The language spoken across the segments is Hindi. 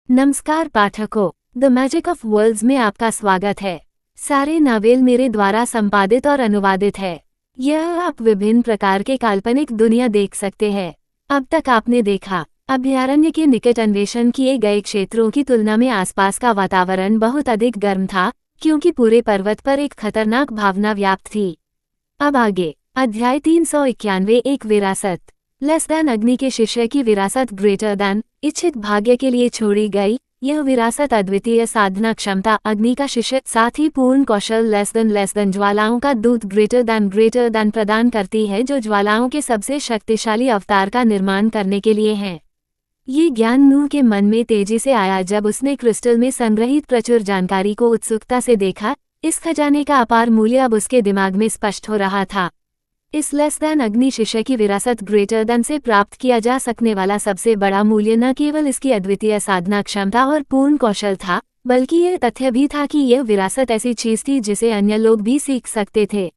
नमस्कार पाठकों, द मैजिक ऑफ वर्ल्ड्स में आपका स्वागत है। सारे नावेल मेरे द्वारा संपादित और अनुवादित है। यह आप विभिन्न प्रकार के काल्पनिक दुनिया देख सकते हैं। अब तक आपने देखा, अभयारण्य के निकट अन्वेषण किए गए क्षेत्रों की तुलना में आसपास का वातावरण बहुत अधिक गर्म था, क्योंकि पूरे पर्वत पर एक खतरनाक भावना व्याप्त थी। अब आगे, अध्याय 391 एक विरासत। लेस दैन अग्नि के शिष्य की विरासत ग्रेटर दैन इच्छित भाग्य के लिए छोड़ी गई। यह विरासत अद्वितीय साधना क्षमता अग्नि का शिष्य साथ ही पूर्ण कौशल लेस देन ज्वालाओं का दूत ग्रेटर दैन प्रदान करती है, जो ज्वालाओं के सबसे शक्तिशाली अवतार का निर्माण करने के लिए है। ये ज्ञान नूह के मन में तेजी से आया जब उसने क्रिस्टल में संग्रहित प्रचुर जानकारी को उत्सुकता से देखा। इस खजाने का अपार मूल्य अब उसके दिमाग में स्पष्ट हो रहा था। इस लेस दैन अग्नि शिष्य की विरासत ग्रेटर दैन से प्राप्त किया जा सकने वाला सबसे बड़ा मूल्य न केवल इसकी अद्वितीय साधना क्षमता और पूर्ण कौशल था, बल्कि यह तथ्य भी था कि यह विरासत ऐसी चीज थी जिसे अन्य लोग भी सीख सकते थे।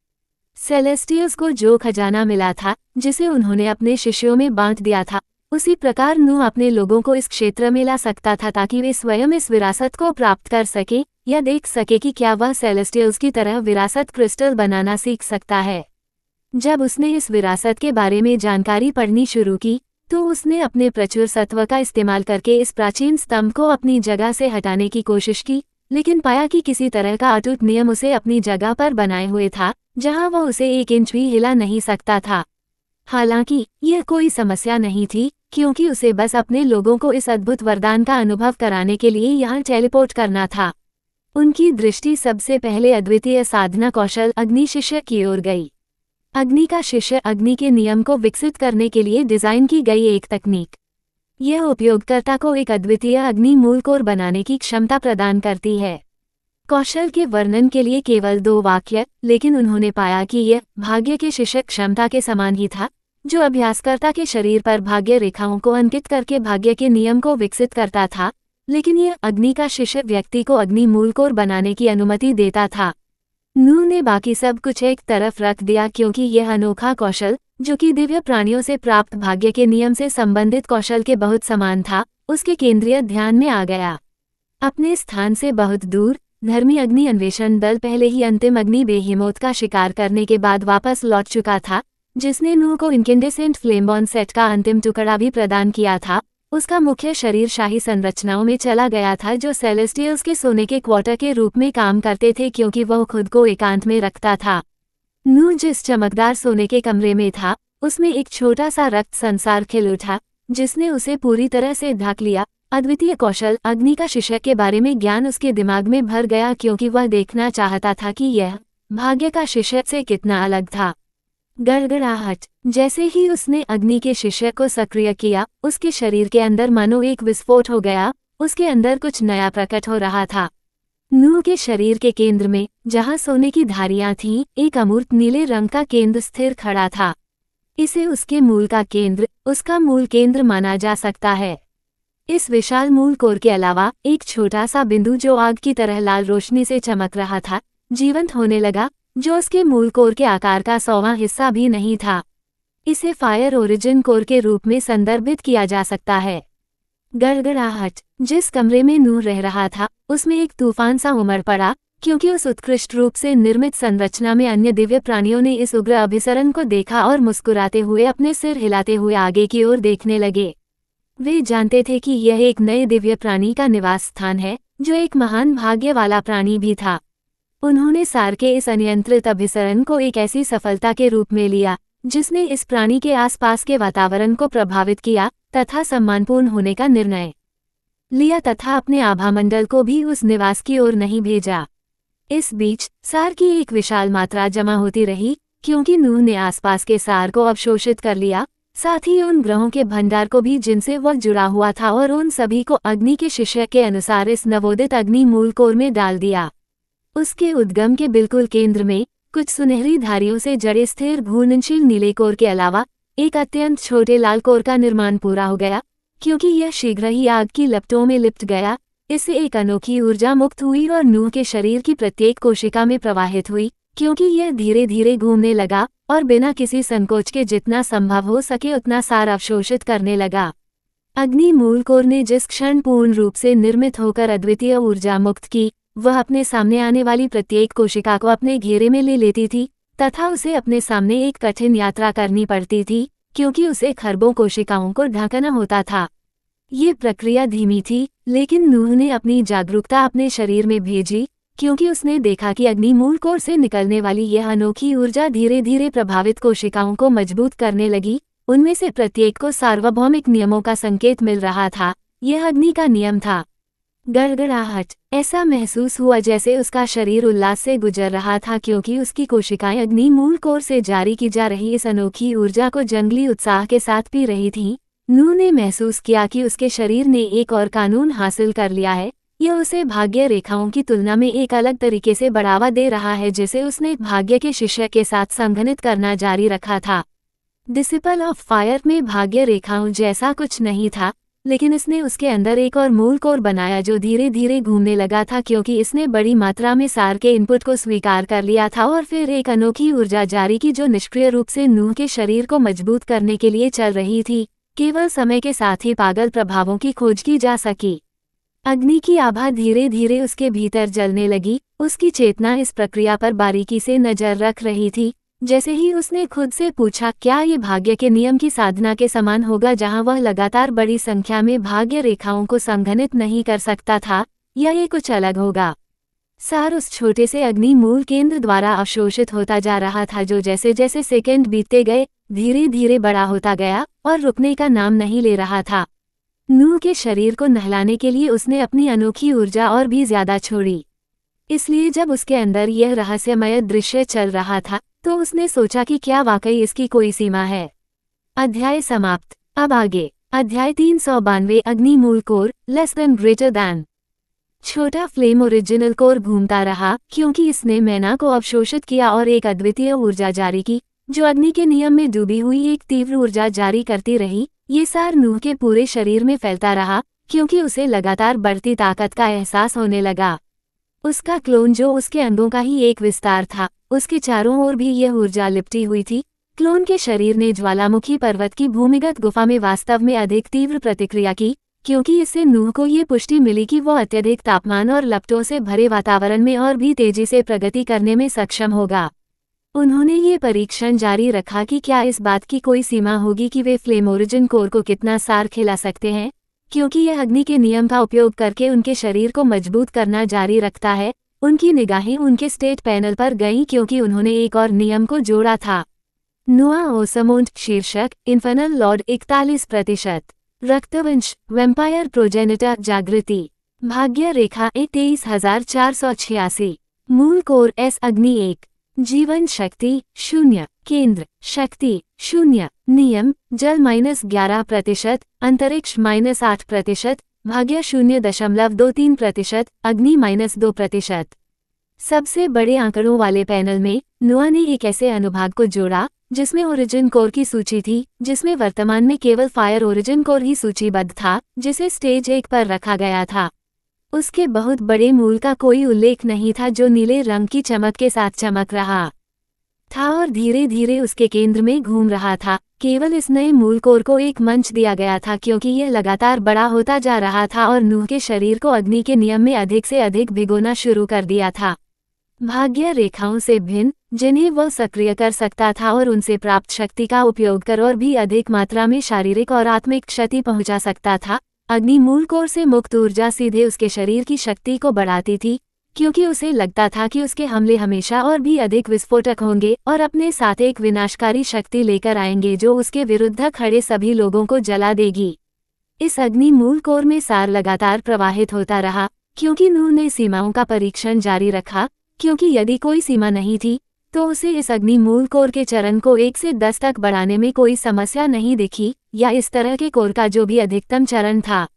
सेलेस्टियल्स को जो खजाना मिला था, जिसे उन्होंने अपने शिष्यों में बांट दिया था, उसी प्रकार नूह अपने लोगों को इस क्षेत्र में ला सकता था ताकि वे स्वयं इस विरासत को प्राप्त कर सके या देख सके कि क्या वह सेलेस्टियल्स की तरह विरासत क्रिस्टल बनाना सीख सकता है। जब उसने इस विरासत के बारे में जानकारी पढ़नी शुरू की, तो उसने अपने प्रचुर सत्व का इस्तेमाल करके इस प्राचीन स्तंभ को अपनी जगह से हटाने की कोशिश की, लेकिन पाया कि किसी तरह का अटूट नियम उसे अपनी जगह पर बनाए हुए था, जहां वह उसे 1 इंच भी हिला नहीं सकता था। हालांकि यह कोई समस्या नहीं थी, क्योंकि उसे बस अपने लोगों को इस अद्भुत वरदान का अनुभव कराने के लिए यहाँ टेलीपोर्ट करना था। उनकी दृष्टि सबसे पहले अद्वितीय साधना कौशल अग्नि शिष्य की ओर गई। अग्नि का शिष्य अग्नि के नियम को विकसित करने के लिए डिजाइन की गई एक तकनीक। यह उपयोगकर्ता को एक अद्वितीय अग्नि मूल कोर बनाने की क्षमता प्रदान करती है। कौशल के वर्णन के लिए केवल 2 वाक्य, लेकिन उन्होंने पाया कि यह भाग्य के शिष्य क्षमता के समान ही था, जो अभ्यासकर्ता के शरीर पर भाग्य रेखाओं को अंकित करके भाग्य के नियम को विकसित करता था, लेकिन यह अग्नि का शिष्य व्यक्ति को अग्नि मूल कोर बनाने की अनुमति देता था। नूह ने बाकी सब कुछ एक तरफ रख दिया, क्योंकि यह अनोखा कौशल, जो कि दिव्य प्राणियों से प्राप्त भाग्य के नियम से संबंधित कौशल के बहुत समान था, उसके केंद्रीय ध्यान में आ गया। अपने स्थान से बहुत दूर, धर्मी अग्नि अन्वेषण दल पहले ही अंतिम अग्नि बेहिमोथ का शिकार करने के बाद वापस लौट चुका था, जिसने नूह को इनकेंडेसेंट फ्लेमबॉर्न सेट का अंतिम टुकड़ा भी प्रदान किया था। उसका मुख्य शरीर शाही संरचनाओं में चला गया था, जो सेलेस्टियल्स के सोने के क्वार्टर के रूप में काम करते थे, क्योंकि वह खुद को एकांत में रखता था। नूह जिस चमकदार सोने के कमरे में था, उसमें एक छोटा सा रक्त संसार खिल उठा, जिसने उसे पूरी तरह से ढक लिया। अद्वितीय कौशल अग्नि का शिष्य के बारे में ज्ञान उसके दिमाग में भर गया, क्योंकि वह देखना चाहता था कि यह भाग्य का शिष्य से कितना अलग था। गड़गड़ाहट। जैसे ही उसने अग्नि के शिष्य को सक्रिय किया, उसके शरीर के अंदर मानो एक विस्फोट हो गया। उसके अंदर कुछ नया प्रकट हो रहा था। नूह के शरीर के केंद्र में, जहां सोने की धारियां थीं, एक अमूर्त नीले रंग का केंद्र स्थिर खड़ा था। इसे उसके मूल का केंद्र, उसका मूल केंद्र माना जा सकता है। इस विशाल मूल कोर के अलावा एक छोटा सा बिंदु, जो आग की तरह लाल रोशनी से चमक रहा था, जीवंत होने लगा, जो उसके मूल कोर के आकार का 100वां हिस्सा भी नहीं था। इसे फायर ओरिजिन कोर के रूप में संदर्भित किया जा सकता है। गड़गड़ाहट। जिस कमरे में नूह रह रहा था, उसमें एक तूफान सा उमड़ पड़ा, क्योंकि उस उत्कृष्ट रूप से निर्मित संरचना में अन्य दिव्य प्राणियों ने इस उग्र अभिसरण को देखा और मुस्कुराते हुए अपने सिर हिलाते हुए आगे की ओर देखने लगे। वे जानते थे कि यह एक नए दिव्य प्राणी का निवास स्थान है, जो एक महान भाग्य वाला प्राणी भी था। उन्होंने सार के इस अनियंत्रित अभिसरण को एक ऐसी सफलता के रूप में लिया, जिसने इस प्राणी के आसपास के वातावरण को प्रभावित किया तथा सम्मानपूर्ण होने का निर्णय लिया, तथा अपने आभामंडल को भी उस निवास की ओर नहीं भेजा। इस बीच सार की एक विशाल मात्रा जमा होती रही, क्योंकि नूह ने आसपास के सार को अवशोषित कर लिया, साथ ही उन ग्रहों के भंडार को भी जिनसे वह जुड़ा हुआ था, और उन सभी को अग्नि के शिष्य के अनुसार इस नवोदित अग्नि मूल कोर में डाल दिया। उसके उद्गम के बिल्कुल केंद्र में, कुछ सुनहरी धारियों से जड़े स्थिर घूर्णनशील नीले कोर के अलावा एक अत्यंत छोटे लाल कोर का निर्माण पूरा हो गया, क्योंकि यह शीघ्र ही आग की लपटों में लिपट गया। इससे एक अनोखी ऊर्जा मुक्त हुई और नूह के शरीर की प्रत्येक कोशिका में प्रवाहित हुई, क्योंकि यह धीरे धीरे घूमने लगा और बिना किसी संकोच के जितना संभव हो सके उतना सार अवशोषित करने लगा। अग्नि मूल कोर ने जिस क्षण पूर्ण रूप से निर्मित होकर अद्वितीय ऊर्जा मुक्त की, वह अपने सामने आने वाली प्रत्येक कोशिका को अपने घेरे में ले लेती थी तथा उसे अपने सामने एक कठिन यात्रा करनी पड़ती थी, क्योंकि उसे खरबों कोशिकाओं को ढकना होता था। ये प्रक्रिया धीमी थी, लेकिन नूह ने अपनी जागरूकता अपने शरीर में भेजी, क्योंकि उसने देखा कि अग्नि मूल कोर से निकलने वाली यह अनोखी ऊर्जा धीरे धीरे प्रभावित कोशिकाओं को मजबूत करने लगी। उनमें से प्रत्येक को सार्वभौमिक नियमों का संकेत मिल रहा था। यह अग्नि का नियम था। गड़गड़ाहट। ऐसा महसूस हुआ जैसे उसका शरीर उल्लास से गुजर रहा था, क्योंकि उसकी कोशिकाएं अग्नि मूल कोर से जारी की जा रही इस अनोखी ऊर्जा को जंगली उत्साह के साथ पी रही थीं। नूह ने महसूस किया कि उसके शरीर ने एक और कानून हासिल कर लिया है। यह उसे भाग्य रेखाओं की तुलना में एक अलग तरीके से बढ़ावा दे रहा है, जिसे उसने भाग्य के शिष्य के साथ संघनित करना जारी रखा था। डिसिपल ऑफ फायर में भाग्य रेखाओं जैसा कुछ नहीं था, लेकिन इसने उसके अंदर एक और मूल कोर बनाया जो धीरे धीरे घूमने लगा था, क्योंकि इसने बड़ी मात्रा में सार के इनपुट को स्वीकार कर लिया था और फिर एक अनोखी ऊर्जा जारी की जो निष्क्रिय रूप से नूह के शरीर को मजबूत करने के लिए चल रही थी। केवल समय के साथ ही पागल प्रभावों की खोज की जा सकी। अग्नि की आभा धीरे धीरे उसके भीतर जलने लगी। उसकी चेतना इस प्रक्रिया पर बारीकी से नजर रख रही थी। जैसे ही उसने खुद से पूछा, क्या ये भाग्य के नियम की साधना के समान होगा, जहां वह लगातार बड़ी संख्या में भाग्य रेखाओं को संघनित नहीं कर सकता था, या ये कुछ अलग होगा। सार उस छोटे से अग्नि मूल केंद्र द्वारा अवशोषित होता जा रहा था, जो जैसे जैसे सेकंड बीतते गए धीरे धीरे बड़ा होता गया और रुकने का नाम नहीं ले रहा था। नूह के शरीर को नहलाने के लिए उसने अपनी अनोखी ऊर्जा और भी ज्यादा छोड़ी। इसलिए जब उसके अंदर यह रहस्यमय दृश्य चल रहा था, तो उसने सोचा कि क्या वाकई इसकी कोई सीमा है। अध्याय समाप्त। अब आगे। अध्याय 392 अग्नि मूल core less than greater than. छोटा फ्लेम ओरिजिनल कोर घूमता रहा, क्योंकि इसने मैना को अवशोषित किया और एक अद्वितीय ऊर्जा जारी की, जो अग्नि के नियम में डूबी हुई एक तीव्र ऊर्जा जारी करती रही। ये सार नूह के पूरे शरीर में फैलता रहा, क्योंकि उसे लगातार बढ़ती ताकत का एहसास होने लगा। उसका क्लोन, जो उसके अंगों का ही एक विस्तार था, उसके चारों ओर भी यह ऊर्जा लिपटी हुई थी। क्लोन के शरीर ने ज्वालामुखी पर्वत की भूमिगत गुफा में वास्तव में अधिक तीव्र प्रतिक्रिया की, क्योंकि इससे नूह को ये पुष्टि मिली कि वह अत्यधिक तापमान और लपटों से भरे वातावरण में और भी तेजी से प्रगति करने में सक्षम होगा। उन्होंने ये परीक्षण जारी रखा कि क्या इस बात की कोई सीमा होगी कि वे फ्लेम ओरिजिन कोर को कितना सार खिला सकते हैं, क्योंकि यह अग्नि के नियम का उपयोग करके उनके शरीर को मजबूत करना जारी रखता है। उनकी निगाहें उनके स्टेट पैनल पर गईं, क्योंकि उन्होंने एक और नियम को जोड़ा था। नोआ ओसमोंड शीर्षक इन्फर्नल लॉर्ड 41%। रक्तवंश वेम्पायर प्रोजेनिटर जागृति। भाग्य रेखा 23486। मूल कोर एस अग्नि 1। जीवन शक्ति 0। केंद्र शक्ति 0। नियम जल -11%, अंतरिक्ष -8%, भाग्य 0.23%, अग्नि -2%। सबसे बड़े आंकड़ों वाले पैनल में नोआ ने एक ऐसे अनुभाग को जोड़ा जिसमें ओरिजिन कोर की सूची थी, जिसमें वर्तमान में केवल फायर ओरिजिन कोर ही सूचीबद्ध था, जिसे स्टेज 1 पर रखा गया था। उसके बहुत बड़े मूल का कोई उल्लेख नहीं था, जो नीले रंग की चमक के साथ चमक रहा था और धीरे धीरे उसके केंद्र में घूम रहा था। केवल इस नए मूल कोर को एक मंच दिया गया था, क्योंकि यह लगातार बड़ा होता जा रहा था और नूह के शरीर को अग्नि के नियम में अधिक से अधिक भिगोना शुरू कर दिया था। भाग्य रेखाओं से भिन्न, जिन्हें वह सक्रिय कर सकता था और उनसे प्राप्त शक्ति का उपयोग कर और भी अधिक मात्रा में शारीरिक और आत्मिक क्षति पहुंचा सकता था। अग्नि मूल कोर से मुक्त ऊर्जा सीधे उसके शरीर की शक्ति को बढ़ाती थी, क्योंकि उसे लगता था कि उसके हमले हमेशा और भी अधिक विस्फोटक होंगे और अपने साथ एक विनाशकारी शक्ति लेकर आएंगे, जो उसके विरुद्ध खड़े सभी लोगों को जला देगी। इस अग्नि मूल कोर में सार लगातार प्रवाहित होता रहा, क्योंकि नूह ने सीमाओं का परीक्षण जारी रखा, क्योंकि यदि कोई सीमा नहीं थी तो उसे इस अग्नि मूल कोर के चरण को 1 से 10 तक बढ़ाने में कोई समस्या नहीं दिखी, या इस तरह के कोर का जो भी अधिकतम चरण था।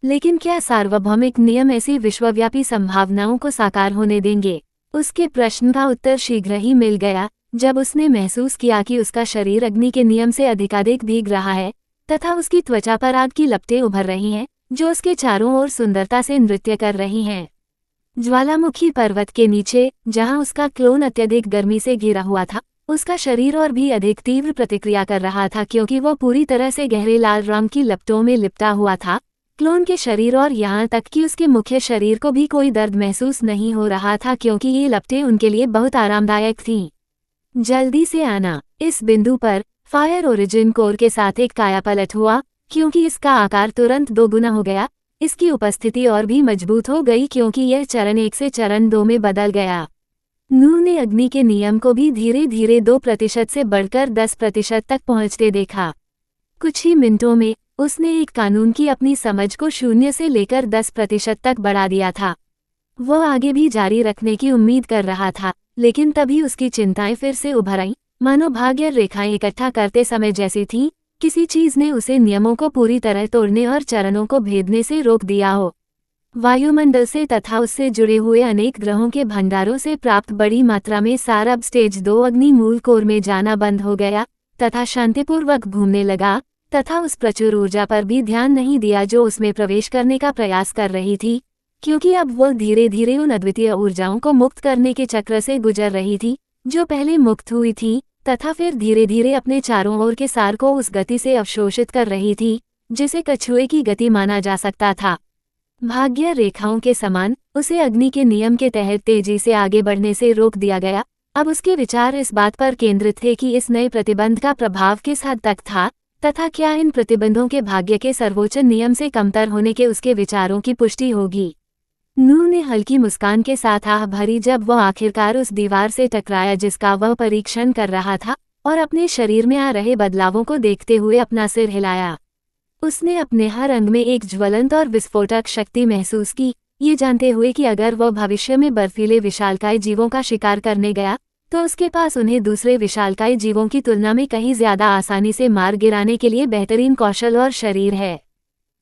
लेकिन क्या सार्वभौमिक नियम ऐसी विश्वव्यापी संभावनाओं को साकार होने देंगे? उसके प्रश्न का उत्तर शीघ्र ही मिल गया, जब उसने महसूस किया कि उसका शरीर अग्नि के नियम से अधिकाधिक भीग रहा है, तथा उसकी त्वचा पर आग की लपटें उभर रही हैं, जो उसके चारों ओर सुंदरता से नृत्य कर रही हैं। ज्वालामुखी पर्वत के नीचे, जहां उसका क्लोन अत्यधिक गर्मी से घिरा हुआ था, उसका शरीर और भी अधिक तीव्र प्रतिक्रिया कर रहा था क्योंकि वह पूरी तरह से गहरे लाल रंग की लपटों में लिपटा हुआ था। क्लोन के शरीर और यहाँ तक कि उसके मुख्य शरीर को भी कोई दर्द महसूस नहीं हो रहा था क्योंकि ये लपटें उनके लिए बहुत आरामदायक थीं। जल्दी से आना। इस बिंदु पर फायर ओरिजिन कोर के साथ एक कायापलट हुआ क्योंकि इसका आकार तुरंत दोगुना हो गया। इसकी उपस्थिति और भी मजबूत हो गई क्योंकि यह चरण 1 से चरण 2 में बदल गया। नू ने अग्नि के नियम को भी धीरे धीरे 2% से बढ़कर 10% तक पहुंचते देखा। कुछ ही मिनटों में उसने एक कानून की अपनी समझ को 0 से लेकर 10% तक बढ़ा दिया था। वह आगे भी जारी रखने की उम्मीद कर रहा था, लेकिन तभी उसकी चिंताएं फिर से उभर आईं, मानो भाग्य रेखाएं इकट्ठा करते समय जैसी थीं। किसी चीज ने उसे नियमों को पूरी तरह तोड़ने और चरणों को भेदने से रोक दिया हो। वायुमंडल से तथा उससे जुड़े हुए अनेक ग्रहों के भंडारों से प्राप्त बड़ी मात्रा में सार अब स्टेज 2 अग्नि मूल कोर में जाना बंद हो गया तथा शांतिपूर्वक घूमने लगा तथा उस प्रचुर ऊर्जा पर भी ध्यान नहीं दिया जो उसमें प्रवेश करने का प्रयास कर रही थी, क्योंकि अब वह धीरे धीरे उन अद्वितीय ऊर्जाओं को मुक्त करने के चक्र से गुजर रही थी जो पहले मुक्त हुई थी तथा फिर धीरे धीरे अपने चारों ओर के सार को उस गति से अवशोषित कर रही थी जिसे कछुए की गति माना जा सकता था। भाग्य रेखाओं के समान उसे अग्नि के नियम के तहत तेजी से आगे बढ़ने से रोक दिया गया। अब उसके विचार इस बात पर केंद्रित थे कि इस नए प्रतिबंध का प्रभाव किस हद तक था तथा क्या इन प्रतिबंधों के भाग्य के सर्वोच्च नियम से कमतर होने के उसके विचारों की पुष्टि होगी। नू ने हल्की मुस्कान के साथ आह भरी जब वह आखिरकार उस दीवार से टकराया जिसका वह परीक्षण कर रहा था और अपने शरीर में आ रहे बदलावों को देखते हुए अपना सिर हिलाया। उसने अपने हर अंग में एक ज्वलंत और विस्फोटक शक्ति महसूस की, ये जानते हुए कि अगर वह भविष्य में बर्फीले विशालकाय जीवों का शिकार करने गया तो उसके पास उन्हें दूसरे विशालकाय जीवों की तुलना में कहीं ज्यादा आसानी से मार गिराने के लिए बेहतरीन कौशल और शरीर है।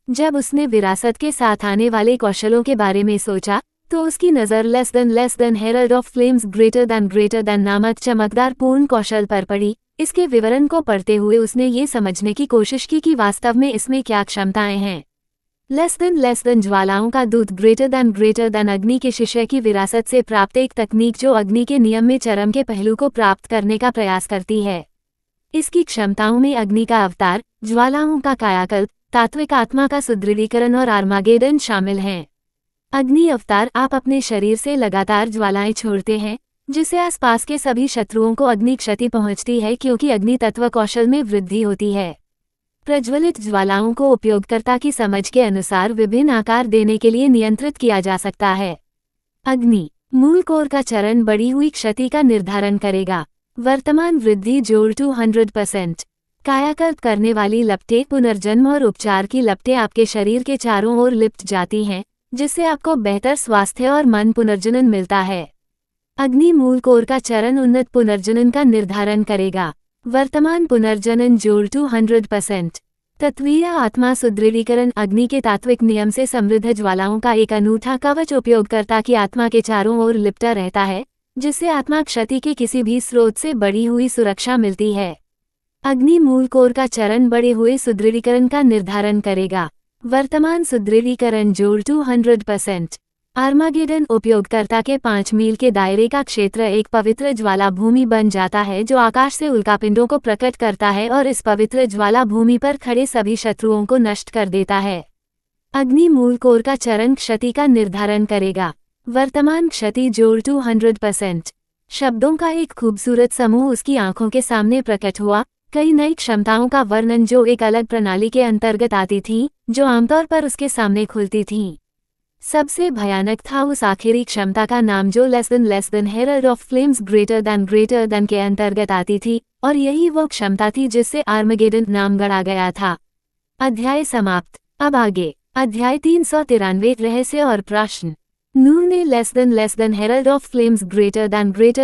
जब उसने विरासत के साथ आने वाले कौशलों के बारे में सोचा तो उसकी नज़र less than herald of flames greater than नामक चमकदार पूर्ण कौशल पर पड़ी। इसके विवरण को पढ़ते हुए उसने ये समझने की कोशिश की कि वास्तव में इसमें क्या क्षमताएं हैं। लेस देन ज्वालाओं का दूत ग्रेटर देन अग्नि के शिष्य की विरासत से प्राप्त एक तकनीक जो अग्नि के नियम में चरम के पहलू को प्राप्त करने का प्रयास करती है। इसकी क्षमताओं में अग्नि का अवतार, ज्वालाओं का कायाकल्प, तात्विक आत्मा का सुदृढ़ीकरण और आर्मागेडन शामिल हैं। अग्नि अवतार, आप अपने शरीर से लगातार ज्वालाएं छोड़ते हैं जिससे आसपास के सभी शत्रुओं को अग्नि क्षति पहुंचती है क्योंकि अग्नि तत्व कौशल में वृद्धि होती है। प्रज्वलित ज्वालाओं को उपयोगकर्ता की समझ के अनुसार विभिन्न आकार देने के लिए नियंत्रित किया जा सकता है। अग्नि मूल कोर का चरण बढ़ी हुई क्षति का निर्धारण करेगा। वर्तमान वृद्धि जोड़ 200%। कायाकल्प करने वाली लपटें, पुनर्जन्म और उपचार की लपटें आपके शरीर के चारों ओर लिपट जाती हैं जिससे आपको बेहतर स्वास्थ्य और मन पुनर्जनन मिलता है। अग्नि मूल कोर का चरण उन्नत पुनर्जनन का निर्धारण करेगा। वर्तमान पुनर्जनन जोड़ 200%। तत्वीय आत्मा सुदृढ़ीकरण, अग्नि के तात्विक नियम से समृद्ध ज्वालाओं का एक अनूठा कवच उपयोगकर्ता की आत्मा के चारों ओर लिपटा रहता है जिससे आत्मा क्षति के किसी भी स्रोत से बढ़ी हुई सुरक्षा मिलती है। अग्नि मूल कोर का चरण बढ़े हुए सुदृढ़ीकरण का निर्धारण करेगा। वर्तमान सुदृढ़ीकरण जोड़ 200%। आर्मागेडन, उपयोगकर्ता के 5 मील के दायरे का क्षेत्र एक पवित्र ज्वाला भूमि बन जाता है जो आकाश से उल्कापिंडों को प्रकट करता है और इस पवित्र ज्वाला भूमि पर खड़े सभी शत्रुओं को नष्ट कर देता है। अग्नि मूल कोर का चरण क्षति का निर्धारण करेगा। वर्तमान क्षति जोड़ 200%। शब्दों का एक खूबसूरत समूह उसकी आंखों के सामने प्रकट हुआ, कई नई क्षमताओं का वर्णन जो एक अलग प्रणाली के अंतर्गत आती थीं, जो आमतौर पर उसके सामने खुलती थीं। सबसे भयानक था उस आखिरी क्षमता का नाम जो less than herald of flames greater than के अंतर्गत आती थी, और यही वो क्षमता थी जिससे आर्मगेडन नाम गढ़ा गया था। अध्याय समाप्त। अब आगे अध्याय 393 रहस्य और प्रश्न। नूर ने less than herald of flames greater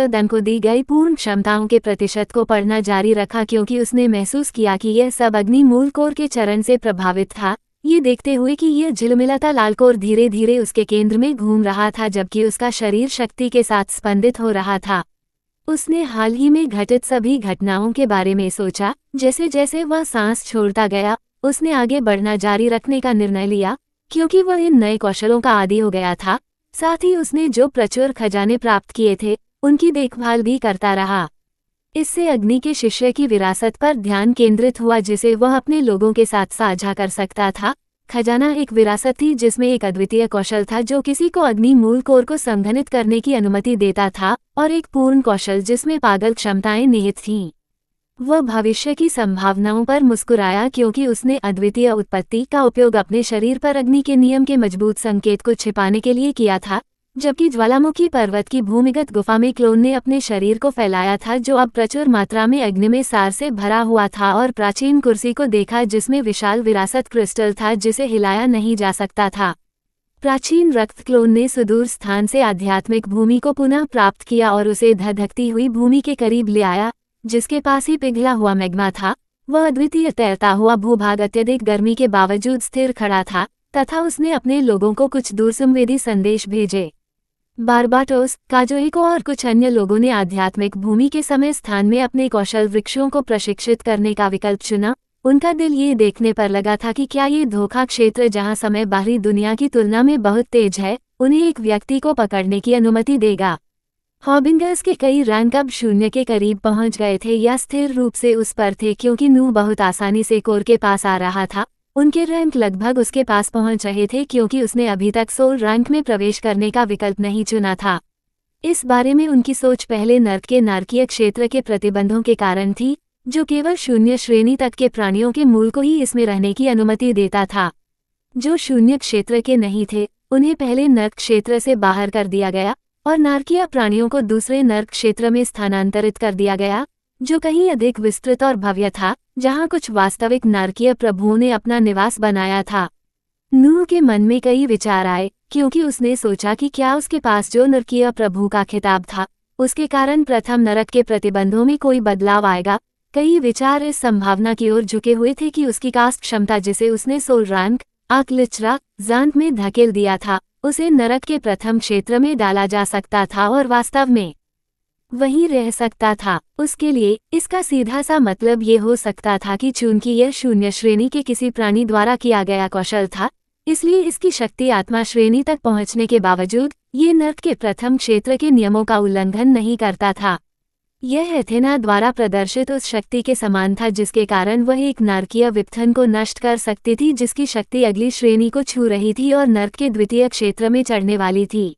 than को दी गई पूर्ण क्षमताओं के प्रतिशत को पढ़ना जारी रखा क्योंकि उसने महसूस किया कि यह सब अग्नि मूल कोर के चरण से प्रभावित था, ये देखते हुए कि यह झिलमिलाता लाल कोर धीरे धीरे उसके केंद्र में घूम रहा था जबकि उसका शरीर शक्ति के साथ स्पंदित हो रहा था। उसने हाल ही में घटित सभी घटनाओं के बारे में सोचा। जैसे जैसे वह सांस छोड़ता गया उसने आगे बढ़ना जारी रखने का निर्णय लिया क्योंकि वह इन नए कौशलों का आदी हो गया था। साथ ही उसने जो प्रचुर खजाने प्राप्त किए थे उनकी देखभाल भी करता रहा। इससे अग्नि के शिष्य की विरासत पर ध्यान केंद्रित हुआ जिसे वह अपने लोगों के साथ साझा कर सकता था। खजाना एक विरासत थी जिसमें एक अद्वितीय कौशल था जो किसी को अग्नि मूल कोर को संघनित करने की अनुमति देता था, और एक पूर्ण कौशल जिसमें पागल क्षमताएं निहित थीं। वह भविष्य की संभावनाओं पर मुस्कुराया क्योंकि उसने अद्वितीय उत्पत्ति का उपयोग अपने शरीर पर अग्नि के नियम के मजबूत संकेत को छिपाने के लिए किया था, जबकि ज्वालामुखी पर्वत की भूमिगत गुफा में क्लोन ने अपने शरीर को फैलाया था जो अब प्रचुर मात्रा में अग्नि में सार से भरा हुआ था, और प्राचीन कुर्सी को देखा जिसमें विशाल विरासत क्रिस्टल था जिसे हिलाया नहीं जा सकता था। प्राचीन रक्त क्लोन ने सुदूर स्थान से आध्यात्मिक भूमि को पुनः प्राप्त किया और उसे धधकती हुई भूमि के करीब ले आया, जिसके पास ही पिघला हुआ मैग्मा था। वह अद्वितीय तैरता हुआ भूभाग अत्यधिक गर्मी के बावजूद स्थिर खड़ा था, तथा उसने अपने लोगों को कुछ दूरसंवेदी संदेश भेजे। बारबाटोस, काजोइको और कुछ अन्य लोगों ने आध्यात्मिक भूमि के समय स्थान में अपने कौशल वृक्षों को प्रशिक्षित करने का विकल्प चुना। उनका दिल ये देखने पर लगा था कि क्या ये धोखा क्षेत्र जहां समय बाहरी दुनिया की तुलना में बहुत तेज है, उन्हें एक व्यक्ति को पकड़ने की अनुमति देगा। हॉबिंगर्स के कई रैंक अब शून्य के करीब पहुंच गए थे या स्थिर रूप से उस पर थे क्योंकि नू बहुत आसानी से कोर के पास आ रहा था। उनके रैंक लगभग उसके पास पहुंच रहे थे क्योंकि उसने अभी तक सोल रैंक में प्रवेश करने का विकल्प नहीं चुना था। इस बारे में उनकी सोच पहले नर्क के नारकीय क्षेत्र के प्रतिबंधों के कारण थी, जो केवल शून्य श्रेणी तक के प्राणियों के मूल को ही इसमें रहने की अनुमति देता था। जो शून्य क्षेत्र के नहीं थे, उन्हें पहले नर्क क्षेत्र से बाहर कर दिया गया और नारकीय प्राणियों को दूसरे नर्क क्षेत्र में स्थानांतरित कर दिया गया, जो कहीं अधिक विस्तृत और भव्य था, जहां कुछ वास्तविक नारकीय प्रभुओं ने अपना निवास बनाया था। नूह के मन में कई विचार आए क्योंकि उसने सोचा कि क्या उसके पास जो नरकीय प्रभु का खिताब था, उसके कारण प्रथम नरक के प्रतिबंधों में कोई बदलाव आएगा। कई विचार इस संभावना की ओर झुके हुए थे कि उसकी कास्ट क्षमता जिसे उसने सोल रैंक आकलिचरा जांत में धकेल दिया था, उसे नरक के प्रथम क्षेत्र में डाला जा सकता था और वास्तव में वहीं रह सकता था। उसके लिए इसका सीधा सा मतलब ये हो सकता था कि चूंकि यह शून्य श्रेणी के किसी प्राणी द्वारा किया गया कौशल था, इसलिए इसकी शक्ति आत्मा श्रेणी तक पहुंचने के बावजूद ये नर्क के प्रथम क्षेत्र के नियमों का उल्लंघन नहीं करता था। यह एथेना द्वारा प्रदर्शित उस शक्ति के समान था जिसके कारण वह एक नारकीय विपथन को नष्ट कर सकती थी जिसकी शक्ति अगली श्रेणी को छू रही थी और नर्क के द्वितीय क्षेत्र में चढ़ने वाली थी।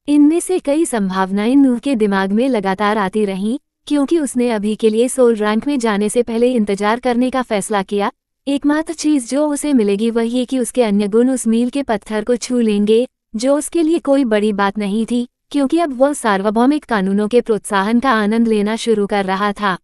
इनमें से कई संभावनाएं नूह के दिमाग में लगातार आती रहीं, क्योंकि उसने अभी के लिए सोल रैंक में जाने से पहले इंतजार करने का फैसला किया। एकमात्र चीज जो उसे मिलेगी वह ये कि उसके अन्य गुण उस मील के पत्थर को छू लेंगे, जो उसके लिए कोई बड़ी बात नहीं थी, क्योंकि अब वह सार्वभौमिक कानूनों के प्रोत्साहन का आनंद लेना शुरू कर रहा था।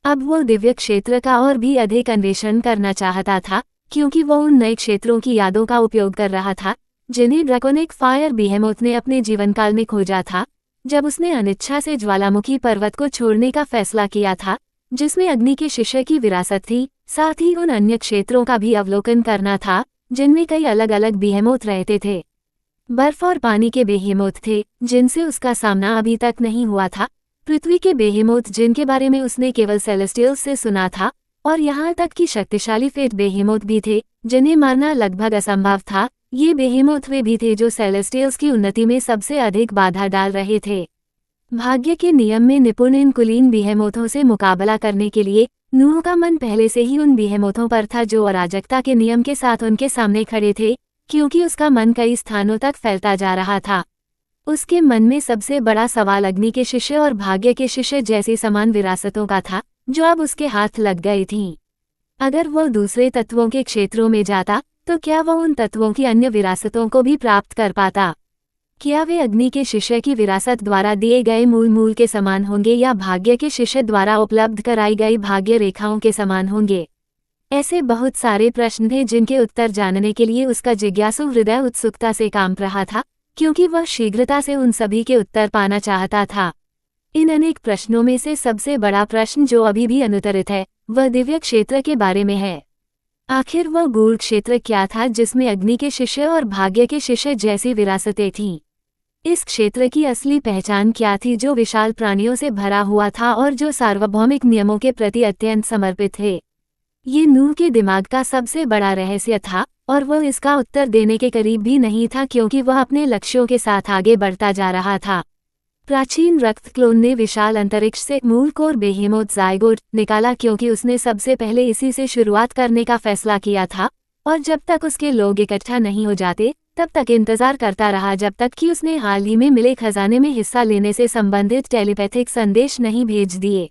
अब वह दिव्य क्षेत्र का और भी अधिक अन्वेषण करना चाहता था, क्योंकि वह उन नए क्षेत्रों की यादों का उपयोग कर रहा था जिन्हें ड्रैकोनिक फायर बीहेमोथ ने अपने जीवनकाल में खोजा था, जब उसने अनिच्छा से ज्वालामुखी पर्वत को छोड़ने का फैसला किया था, जिसमें अग्नि के शिष्य की विरासत थी। साथ ही उन अन्य क्षेत्रों का भी अवलोकन करना था जिनमें कई अलग अलग बीहेमोथ रहते थे। बर्फ और पानी के बेहेमोथ थे जिनसे उसका सामना अभी तक नहीं हुआ था, पृथ्वी के बेहेमोथ जिनके बारे में उसने केवल सेलेस्टियल्स से सुना था, और यहाँ तक कि शक्तिशाली फेट बेहेमोथ भी थे जिन्हें मारना लगभग असंभव था। ये बेहेमोथ वे भी थे जो सेलेस्टियल्स की उन्नति में सबसे अधिक बाधा डाल रहे थे। भाग्य के नियम में निपुण इन कुलीन बेहेमोथों से मुकाबला करने के लिए नूह का मन पहले से ही उन बेहेमोथों पर था जो अराजकता के नियम के साथ उनके सामने खड़े थे, क्योंकि उसका मन कई स्थानों तक फैलता जा रहा था। उसके मन में सबसे बड़ा सवाल अग्नि के शिष्य और भाग्य के शिष्य जैसी समान विरासतों का था जो अब उसके हाथ लग गई थीं। अगर वह दूसरे तत्वों के क्षेत्रों में जाता तो क्या वह उन तत्वों की अन्य विरासतों को भी प्राप्त कर पाता? क्या वे अग्नि के शिष्य की विरासत द्वारा दिए गए मूल के समान होंगे या भाग्य के शिष्य द्वारा उपलब्ध कराई गई भाग्य रेखाओं के समान होंगे? ऐसे बहुत सारे प्रश्न थे जिनके उत्तर जानने के लिए उसका जिज्ञासु हृदय उत्सुकता से कांप रहा था, क्योंकि वह शीघ्रता से उन सभी के उत्तर पाना चाहता था। इन अनेक प्रश्नों में से सबसे बड़ा प्रश्न जो अभी भी अनुत्तरित है, वह दिव्य क्षेत्र के बारे में है। आखिर वह गूढ़ क्षेत्र क्या था जिसमें अग्नि के शिष्य और भाग्य के शिष्य जैसी विरासतें थीं? इस क्षेत्र की असली पहचान क्या थी जो विशाल प्राणियों से भरा हुआ था और जो सार्वभौमिक नियमों के प्रति अत्यंत समर्पित थे? ये नूह के दिमाग का सबसे बड़ा रहस्य था और वह इसका उत्तर देने के करीब भी नहीं था, क्योंकि वह अपने लक्ष्यों के साथ आगे बढ़ता जा रहा था। प्राचीन रक्त क्लोन ने विशाल अंतरिक्ष से मूल कोर बेहेमोथ ज़ायगोट निकाला क्योंकि उसने सबसे पहले इसी से शुरुआत करने का फैसला किया था, और जब तक उसके लोग इकट्ठा नहीं हो जाते तब तक इंतजार करता रहा जब तक कि उसने हाल ही में मिले खजाने में हिस्सा लेने से संबंधित टेलीपैथिक संदेश नहीं भेज दिए।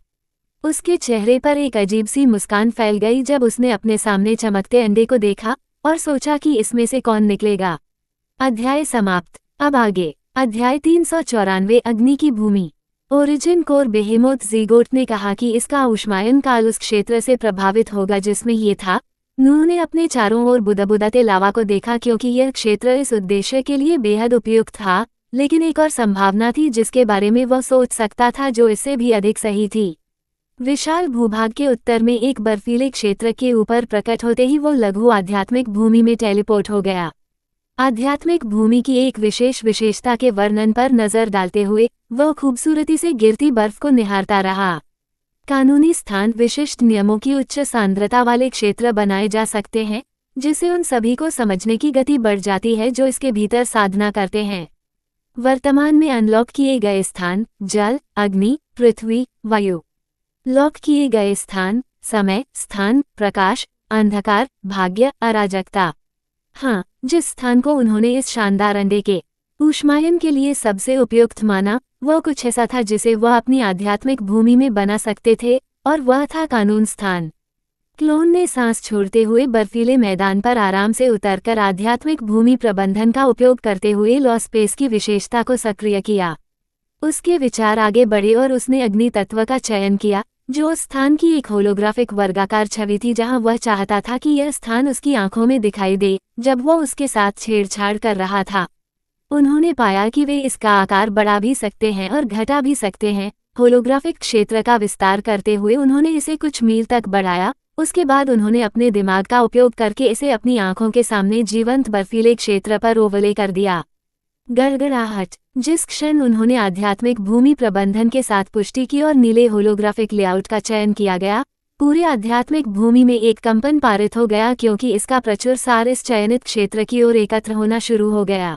उसके चेहरे पर एक अजीब सी मुस्कान फैल गई जब उसने अपने सामने चमकते अंडे को देखा और सोचा कि इसमें से कौन निकलेगा। अध्याय समाप्त। अब आगे अध्याय 394 अग्नि की भूमि। ओरिजिन कोर बेहेमोथ ज़ीगोट ने कहा कि इसका ऊष्मायन काल उस क्षेत्र से प्रभावित होगा जिसमें ये था। नूह ने अपने चारों ओर बुदबुदाते लावा को देखा क्योंकि यह क्षेत्र इस उद्देश्य के लिए बेहद उपयुक्त था, लेकिन एक और संभावना थी जिसके बारे में वह सोच सकता था जो इससे भी अधिक सही थी। विशाल भूभाग के उत्तर में एक बर्फीले क्षेत्र के ऊपर प्रकट होते ही वो लघु आध्यात्मिक भूमि में टेलीपोर्ट हो गया। आध्यात्मिक भूमि की एक विशेष विशेषता के वर्णन पर नजर डालते हुए वह खूबसूरती से गिरती बर्फ को निहारता रहा। कानूनी स्थान विशिष्ट नियमों की उच्च सांद्रता वाले क्षेत्र बनाए जा सकते हैं, जिससे उन सभी को समझने की गति बढ़ जाती है जो इसके भीतर साधना करते हैं। वर्तमान में अनलॉक किए गए स्थान जल, अग्नि, पृथ्वी, वायु। लॉक किए गए स्थान समय, स्थान, प्रकाश, अंधकार, भाग्य, अराजकता। हाँ, जिस स्थान को उन्होंने इस शानदार अंडे के ऊष्मायन के लिए सबसे उपयुक्त माना वह कुछ ऐसा था जिसे वह अपनी आध्यात्मिक भूमि में बना सकते थे, और वह था कानून स्थान। क्लोन ने सांस छोड़ते हुए बर्फीले मैदान पर आराम से उतरकर आध्यात्मिक भूमि प्रबंधन का उपयोग करते हुए लॉ स्पेस की विशेषता को सक्रिय किया। उसके विचार आगे बढ़े और उसने अग्नि तत्व का चयन किया, जो उस स्थान की एक होलोग्राफिक वर्गाकार छवि थी जहां वह चाहता था कि यह स्थान उसकी आंखों में दिखाई दे जब वह उसके साथ छेड़छाड़ कर रहा था। उन्होंने पाया कि वे इसका आकार बढ़ा भी सकते हैं और घटा भी सकते हैं। होलोग्राफिक क्षेत्र का विस्तार करते हुए उन्होंने इसे कुछ मील तक बढ़ाया। उसके बाद उन्होंने अपने दिमाग का उपयोग करके इसे अपनी आंखों के सामने जीवंत बर्फीले क्षेत्र पर ओवले कर दिया। गड़गड़ाहट। जिस क्षण उन्होंने आध्यात्मिक भूमि प्रबंधन के साथ पुष्टि की और नीले होलोग्राफिक लेआउट का चयन किया गया, पूरे आध्यात्मिक भूमि में एक कंपन पारित हो गया क्योंकि इसका प्रचुर सार इस चयनित क्षेत्र की ओर एकत्र होना शुरू हो गया।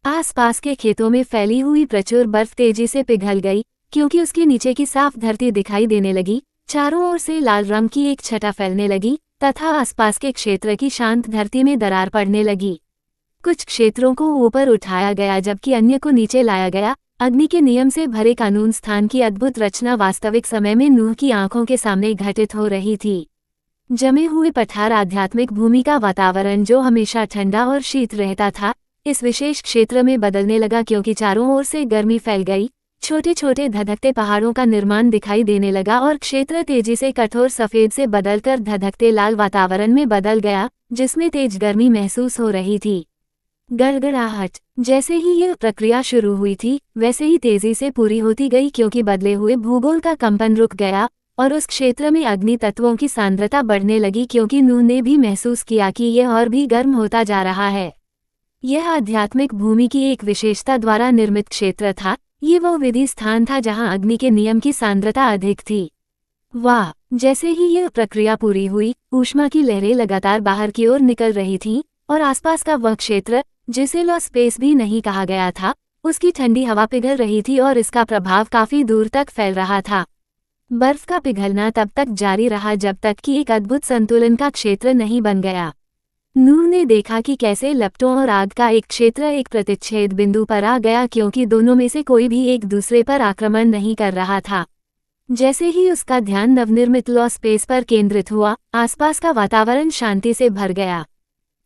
आसपास के खेतों में फैली हुई प्रचुर बर्फ तेजी से पिघल गई क्योंकि उसके नीचे की साफ धरती दिखाई देने लगी। चारों ओर से लाल रंग की एक छटा फैलने लगी तथा आसपास के क्षेत्र की शांत धरती में दरार पड़ने लगी। कुछ क्षेत्रों को ऊपर उठाया गया जबकि अन्य को नीचे लाया गया। अग्नि के नियम से भरे कानून स्थान की अद्भुत रचना वास्तविक समय में नूह की आंखों के सामने घटित हो रही थी। जमे हुए पठार आध्यात्मिक भूमि का वातावरण जो हमेशा ठंडा और शीत रहता था, इस विशेष क्षेत्र में बदलने लगा क्योंकि चारों ओर से गर्मी फैल गई। छोटे छोटे धधकते पहाड़ों का निर्माण दिखाई देने लगा और क्षेत्र तेजी से कठोर सफेद से बदलकर धधकते लाल वातावरण में बदल गया जिसमें तेज गर्मी महसूस हो रही थी। गड़गड़ाहट। जैसे ही यह प्रक्रिया शुरू हुई थी वैसे ही तेजी से पूरी होती गई क्योंकि बदले हुए भूगोल का कंपन रुक गया और उस क्षेत्र में अग्नि तत्वों की सांद्रता बढ़ने लगी क्योंकि नूह ने भी महसूस किया कि यह और भी गर्म होता जा रहा है। यह आध्यात्मिक भूमि की एक विशेषता द्वारा निर्मित क्षेत्र था। ये वो विधि स्थान था जहां अग्नि के नियम की सांद्रता अधिक थी। वाह! जैसे ही यह प्रक्रिया पूरी हुई, ऊष्मा की लहरें लगातार बाहर की ओर निकल रही थीं और आसपास का वह क्षेत्र जिसे लॉ स्पेस भी नहीं कहा गया था, उसकी ठंडी हवा पिघल रही थी और इसका प्रभाव काफी दूर तक फैल रहा था। बर्फ का पिघलना तब तक जारी रहा जब तक कि एक अद्भुत संतुलन का क्षेत्र नहीं बन गया। नूह ने देखा कि कैसे लपटों और आग का एक क्षेत्र एक प्रतिच्छेद बिंदु पर आ गया क्योंकि दोनों में से कोई भी एक दूसरे पर आक्रमण नहीं कर रहा था। जैसे ही उसका ध्यान नवनिर्मित लॉ स्पेस पर केंद्रित हुआ, आसपास का वातावरण शांति से भर गया।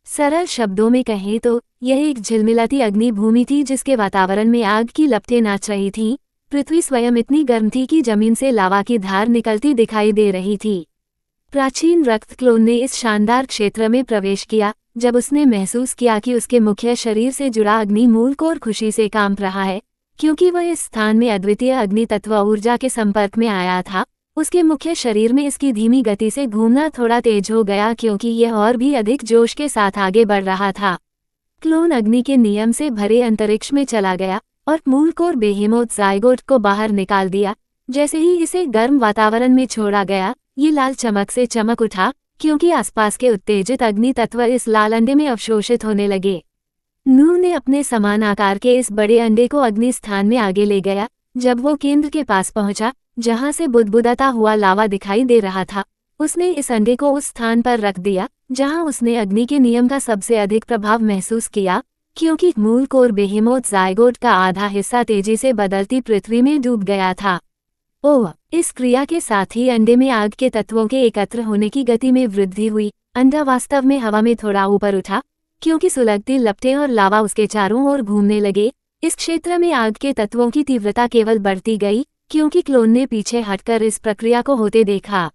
सरल शब्दों में कहें तो यह एक झिलमिलाती अग्नि भूमि थी जिसके वातावरण में आग की लपटें नाच रही थीं। पृथ्वी स्वयं इतनी गर्म थी कि जमीन से लावा की धार निकलती दिखाई दे रही थी। प्राचीन रक्त क्लोन ने इस शानदार क्षेत्र में प्रवेश किया जब उसने महसूस किया कि उसके मुख्य शरीर से जुड़ा अग्नि मूल कोर खुशी से कांप रहा है क्योंकि वह इस स्थान में अद्वितीय अग्नि तत्व ऊर्जा के संपर्क में आया था। उसके मुख्य शरीर में इसकी धीमी गति से घूमना थोड़ा तेज हो गया क्योंकि यह और भी अधिक जोश के साथ आगे बढ़ रहा था। क्लोन अग्नि के नियम से भरे अंतरिक्ष में चला गया और मूल कोर बेहेमोथ ज़ायगोट को बाहर निकाल दिया। जैसे ही इसे गर्म वातावरण में छोड़ा गया, ये लाल चमक से चमक उठा क्योंकि आसपास के उत्तेजित अग्नि तत्व इस लाल अंडे में अवशोषित होने लगे। नूह ने अपने समान आकार के इस बड़े अंडे को अग्नि स्थान में आगे ले गया जब वो केंद्र के पास पहुंचा, जहां से बुदबुदाता हुआ लावा दिखाई दे रहा था, उसने इस अंडे को उस स्थान पर रख दिया जहां उसने अग्नि के नियम का सबसे अधिक प्रभाव महसूस किया, क्योंकि मूल कोर बेहेमोथ जायगोट का आधा हिस्सा तेजी से बदलती पृथ्वी में डूब गया था। ओह! इस क्रिया के साथ ही अंडे में आग के तत्वों के एकत्र होने की गति में वृद्धि हुई। अंडा वास्तव में हवा में थोड़ा ऊपर उठा, क्योंकि सुलगती लपटें और लावा उसके चारों ओर घूमने लगे। इस क्षेत्र में आग के तत्वों की तीव्रता केवल बढ़ती गई, क्योंकि क्लोन ने पीछे हटकर इस प्रक्रिया को होते देखा।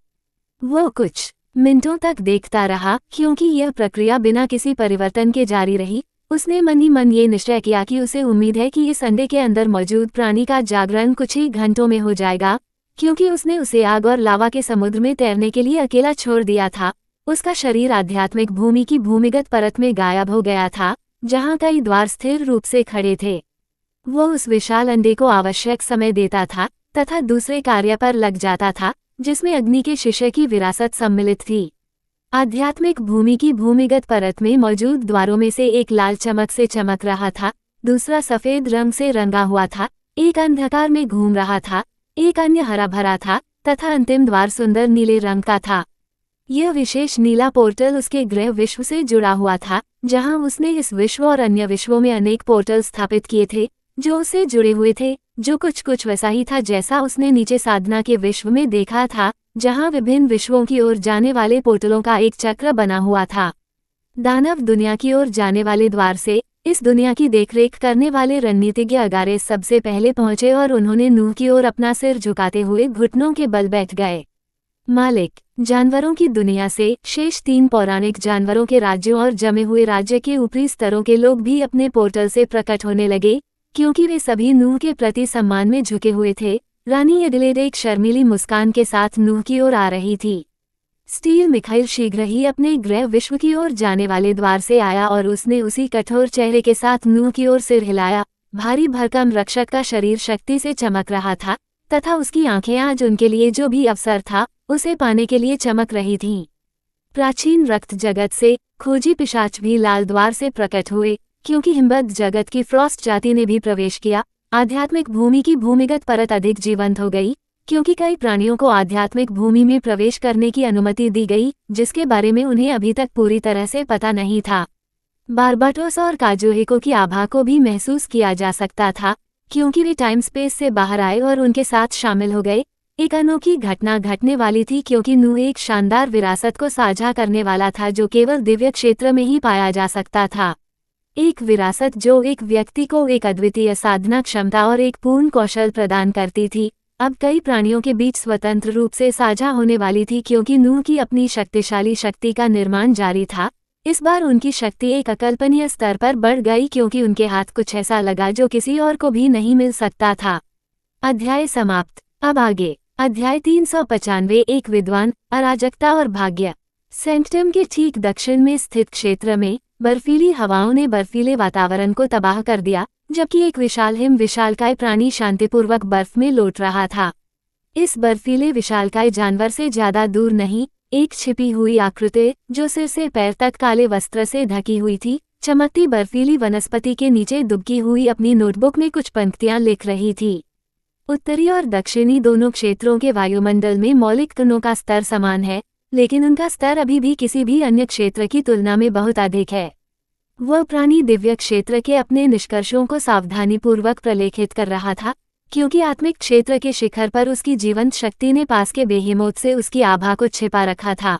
वो कुछ मिनटों तक देखता रहा, क्योंकि यह प्रक्रिया बिना किसी परिवर्तन के जारी रही। उसने मन ही मन ये निश्चय किया कि उसे उम्मीद है कि इस अंडे के अंदर मौजूद प्राणी का जागरण कुछ ही घंटों में हो जाएगा, क्योंकि उसने उसे आग और लावा के समुद्र में तैरने के लिए अकेला छोड़ दिया था। उसका शरीर आध्यात्मिक भूमि की भूमिगत परत में गायब हो गया था, जहां कई द्वार स्थिर रूप से खड़े थे। वो उस विशाल अंडे को आवश्यक समय देता था तथा दूसरे कार्य पर लग जाता था, जिसमें अग्नि के शिष्य की विरासत सम्मिलित थी। आध्यात्मिक भूमि की भूमिगत परत में मौजूद द्वारों में से एक लाल चमक से चमक रहा था, दूसरा सफेद रंग से रंगा हुआ था, एक अंधकार में घूम रहा था, एक अन्य हरा भरा था तथा अंतिम द्वार सुंदर नीले रंग का था। यह विशेष नीला पोर्टल उसके गृह विश्व से जुड़ा हुआ था, जहां उसने इस विश्व और अन्य विश्वों में अनेक पोर्टल स्थापित किए थे जो उससे जुड़े हुए थे, जो कुछ वैसा ही था जैसा उसने नीचे साधना के विश्व में देखा था, जहां विभिन्न विश्वों की ओर जाने वाले पोर्टलों का एक चक्र बना हुआ था। दानव दुनिया की ओर जाने वाले द्वार से इस दुनिया की देखरेख करने वाले रणनीतिज्ञ अगारेस सबसे पहले पहुंचे और उन्होंने नूह की ओर अपना सिर झुकाते हुए घुटनों के बल बैठ गए। मालिक, जानवरों की दुनिया से शेष 3 पौराणिक जानवरों के राज्यों और जमे हुए राज्य के ऊपरी स्तरों के लोग भी अपने पोर्टल से प्रकट होने लगे, क्योंकि वे सभी नूह के प्रति सम्मान में झुके हुए थे। रानी एडिलेड एक शर्मीली मुस्कान के साथ नूह की ओर आ रही थी। स्टील मिखाइल शीघ्र ही अपने गृह विश्व की ओर जाने वाले द्वार से आया और उसने उसी कठोर चेहरे के साथ नूह की ओर सिर हिलाया। भारी भरकम रक्षक का शरीर शक्ति से चमक रहा था तथा उसकी आंखें आज उनके लिए जो भी अवसर था उसे पाने के लिए चमक रही थीं। प्राचीन रक्त जगत से खोजी पिशाच भी लाल द्वार से प्रकट हुए, क्योंकि हिमबद्ध जगत की फ्रॉस्ट जाति ने भी प्रवेश किया। आध्यात्मिक भूमि की भूमिगत परत अधिक जीवंत हो गई, क्योंकि कई प्राणियों को आध्यात्मिक भूमि में प्रवेश करने की अनुमति दी गई, जिसके बारे में उन्हें अभी तक पूरी तरह से पता नहीं था। बारबाटोस और काजोहेको की आभा को भी महसूस किया जा सकता था, क्योंकि वे टाइम स्पेस से बाहर आए और उनके साथ शामिल हो गए। एक अनोखी घटना घटने वाली थी, क्योंकि नूह एक शानदार विरासत को साझा करने वाला था जो केवल दिव्य क्षेत्र में ही पाया जा सकता था। एक विरासत जो एक व्यक्ति को एक अद्वितीय साधना क्षमता और एक पूर्ण कौशल प्रदान करती थी, अब कई प्राणियों के बीच स्वतंत्र रूप से साझा होने वाली थी, क्योंकि नूह की अपनी शक्तिशाली शक्ति का निर्माण जारी था। इस बार उनकी शक्ति एक अकल्पनीय स्तर पर बढ़ गई, क्योंकि उनके हाथ कुछ ऐसा लगा जो किसी और को भी नहीं मिल सकता था। अध्याय समाप्त। अब आगे अध्याय 395। एक विद्वान, अराजकता और भाग्य। सेंक्टम के ठीक दक्षिण में स्थित क्षेत्र में बर्फीली हवाओं ने बर्फीले वातावरण को तबाह कर दिया, जबकि एक विशाल विशालकाय प्राणी शांतिपूर्वक बर्फ में लौट रहा था। इस बर्फीले विशालकाय जानवर से ज्यादा दूर नहीं, एक छिपी हुई आकृति जो सिर से पैर तक काले वस्त्र से ढकी हुई थी, चमकती बर्फीली वनस्पति के नीचे दुबकी हुई अपनी नोटबुक में कुछ पंक्तियां लिख रही थी। उत्तरी और दक्षिणी दोनों क्षेत्रों के वायुमंडल में मौलिक कणों का स्तर समान है, लेकिन उनका स्तर अभी भी किसी भी अन्य क्षेत्र की तुलना में बहुत अधिक है। वह प्राणी दिव्य क्षेत्र के अपने निष्कर्षों को सावधानीपूर्वक प्रलेखित कर रहा था, क्योंकि आत्मिक क्षेत्र के शिखर पर उसकी जीवंत शक्ति ने पास के बेहेमोथ से उसकी आभा को छिपा रखा था।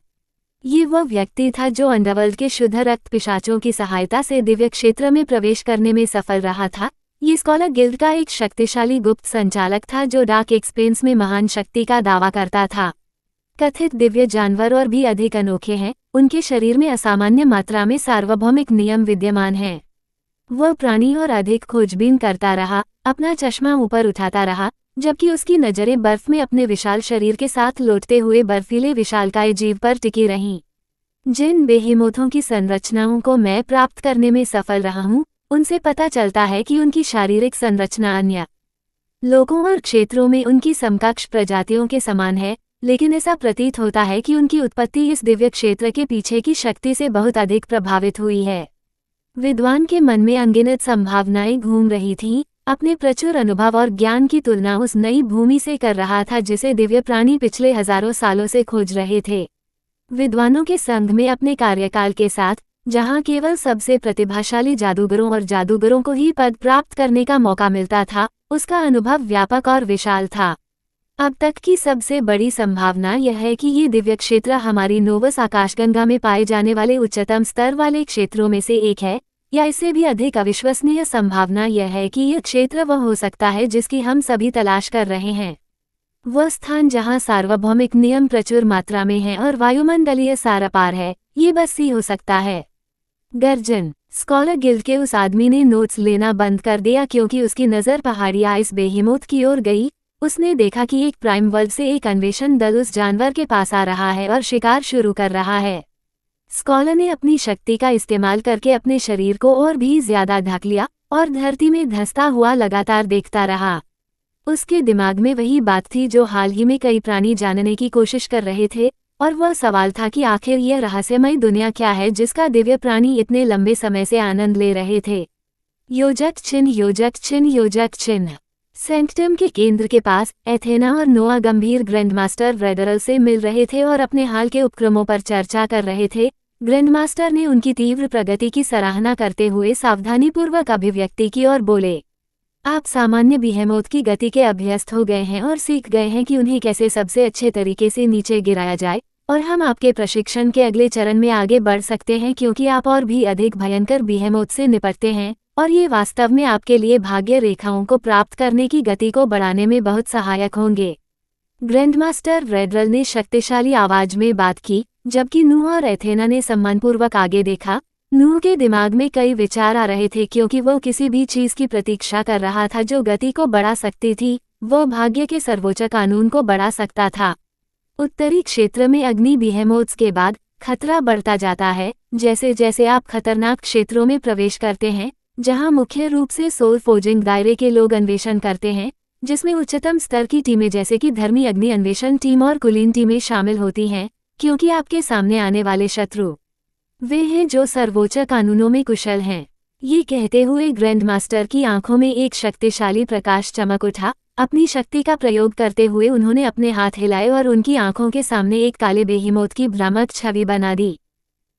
ये वह व्यक्ति था जो अंडरवर्ल्ड के शुद्ध रक्त पिशाचों की सहायता से दिव्य क्षेत्र में प्रवेश करने में सफल रहा था। ये स्कॉलर गिल्ड का एक शक्तिशाली गुप्त संचालक था जो डार्क एक्सपेंस में महान शक्ति का दावा करता था। कथित दिव्य जानवर और भी अधिक अनोखे हैं, उनके शरीर में असामान्य मात्रा में सार्वभौमिक नियम विद्यमान हैं। वह प्राणी और अधिक खोजबीन करता रहा, अपना चश्मा ऊपर उठाता रहा, जबकि उसकी नजरें बर्फ में अपने विशाल शरीर के साथ लौटते हुए बर्फीले विशालकाय जीव पर टिकी रहीं। जिन बेहेमोथों की संरचनाओं को मैं प्राप्त करने में सफल रहा हूँ, उनसे पता चलता है कि उनकी शारीरिक संरचना अन्य लोगों और क्षेत्रों में उनकी समकक्ष प्रजातियों के समान है, लेकिन ऐसा प्रतीत होता है कि उनकी उत्पत्ति इस दिव्य क्षेत्र के पीछे की शक्ति से बहुत अधिक प्रभावित हुई है। विद्वान के मन में अनगिनत संभावनाएं घूम रही थीं, अपने प्रचुर अनुभव और ज्ञान की तुलना उस नई भूमि से कर रहा था जिसे दिव्य प्राणी पिछले हजारों सालों से खोज रहे थे। विद्वानों के संघ में अपने कार्यकाल के साथ, जहां केवल सबसे प्रतिभाशाली जादूगरों और जादूगरों को ही पद प्राप्त करने का मौका मिलता था, उसका अनुभव व्यापक और विशाल था। अब तक की सबसे बड़ी संभावना यह है कि ये दिव्य क्षेत्र हमारी नोवस आकाशगंगा में पाए जाने वाले उच्चतम स्तर वाले क्षेत्रों में से एक है, या इससे भी अधिक अविश्वसनीय संभावना यह है कि यह क्षेत्र वह हो सकता है जिसकी हम सभी तलाश कर रहे हैं। वह स्थान जहां सार्वभौमिक नियम प्रचुर मात्रा में है और वायुमंडलीय सार अपार है, ये बस ही हो सकता है। गर्जन। स्कॉलर गिल्ड के उस आदमी ने नोट्स लेना बंद कर दिया क्योंकि उसकी नज़र पहाड़ी आइस बेहिमोथ की ओर गई। उसने देखा कि एक प्राइम वर्ल्ड से एक अन्वेषण दल उस जानवर के पास आ रहा है और शिकार शुरू कर रहा है। स्कॉलर ने अपनी शक्ति का इस्तेमाल करके अपने शरीर को और भी ज्यादा ढक लिया और धरती में धंसता हुआ लगातार देखता रहा। उसके दिमाग में वही बात थी जो हाल ही में कई प्राणी जानने की कोशिश कर रहे थे, और वह सवाल था कि आखिर यह रहस्यमय दुनिया क्या है जिसका दिव्य प्राणी इतने लंबे समय से आनंद ले रहे थे। योजक चिन्ह, योजक चिन्ह, योजक चिन्ह। सेंक्टम के केंद्र के पास एथेना और नोआ गंभीर ग्रैंडमास्टर रेडरल से मिल रहे थे और अपने हाल के उपक्रमों पर चर्चा कर रहे थे। ग्रैंडमास्टर ने उनकी तीव्र प्रगति की सराहना करते हुए सावधानीपूर्वक अभिव्यक्ति की और बोले, आप सामान्य बिहेमोथ की गति के अभ्यस्त हो गए हैं और सीख गए हैं कि उन्हें कैसे सबसे अच्छे तरीके से नीचे गिराया जाए, और हम आपके प्रशिक्षण के अगले चरण में आगे बढ़ सकते हैं क्योंकि आप और भी अधिक भयंकर बिहेमोथ से निपटते हैं, और ये वास्तव में आपके लिए भाग्य रेखाओं को प्राप्त करने की गति को बढ़ाने में बहुत सहायक होंगे। ग्रैंडमास्टर रेडरल ने शक्तिशाली आवाज में बात की, जबकि नूह और एथेना ने सम्मानपूर्वक आगे देखा। नूह के दिमाग में कई विचार आ रहे थे क्योंकि वो किसी भी चीज की प्रतीक्षा कर रहा था जो गति को बढ़ा सकती थी। वो भाग्य के सर्वोच्च कानून को बढ़ा सकता था। उत्तरी क्षेत्र में अग्नि बिहेमोथ्स के बाद खतरा बढ़ता जाता है। जैसे जैसे आप खतरनाक क्षेत्रों में प्रवेश करते हैं, जहां मुख्य रूप से सोल फोर्जिंग दायरे के लोग अन्वेषण करते हैं, जिसमें उच्चतम स्तर की टीमें जैसे कि धर्मी अग्नि अन्वेषण टीम और कुलीन टीमें शामिल होती हैं, क्योंकि आपके सामने आने वाले शत्रु वे हैं जो सर्वोच्च कानूनों में कुशल हैं। ये कहते हुए ग्रैंडमास्टर की आंखों में एक शक्तिशाली प्रकाश चमक उठा। अपनी शक्ति का प्रयोग करते हुए उन्होंने अपने हाथ हिलाए और उनकी आंखों के सामने एक काले बेहिमोथ की भ्रामक छवि बना दी,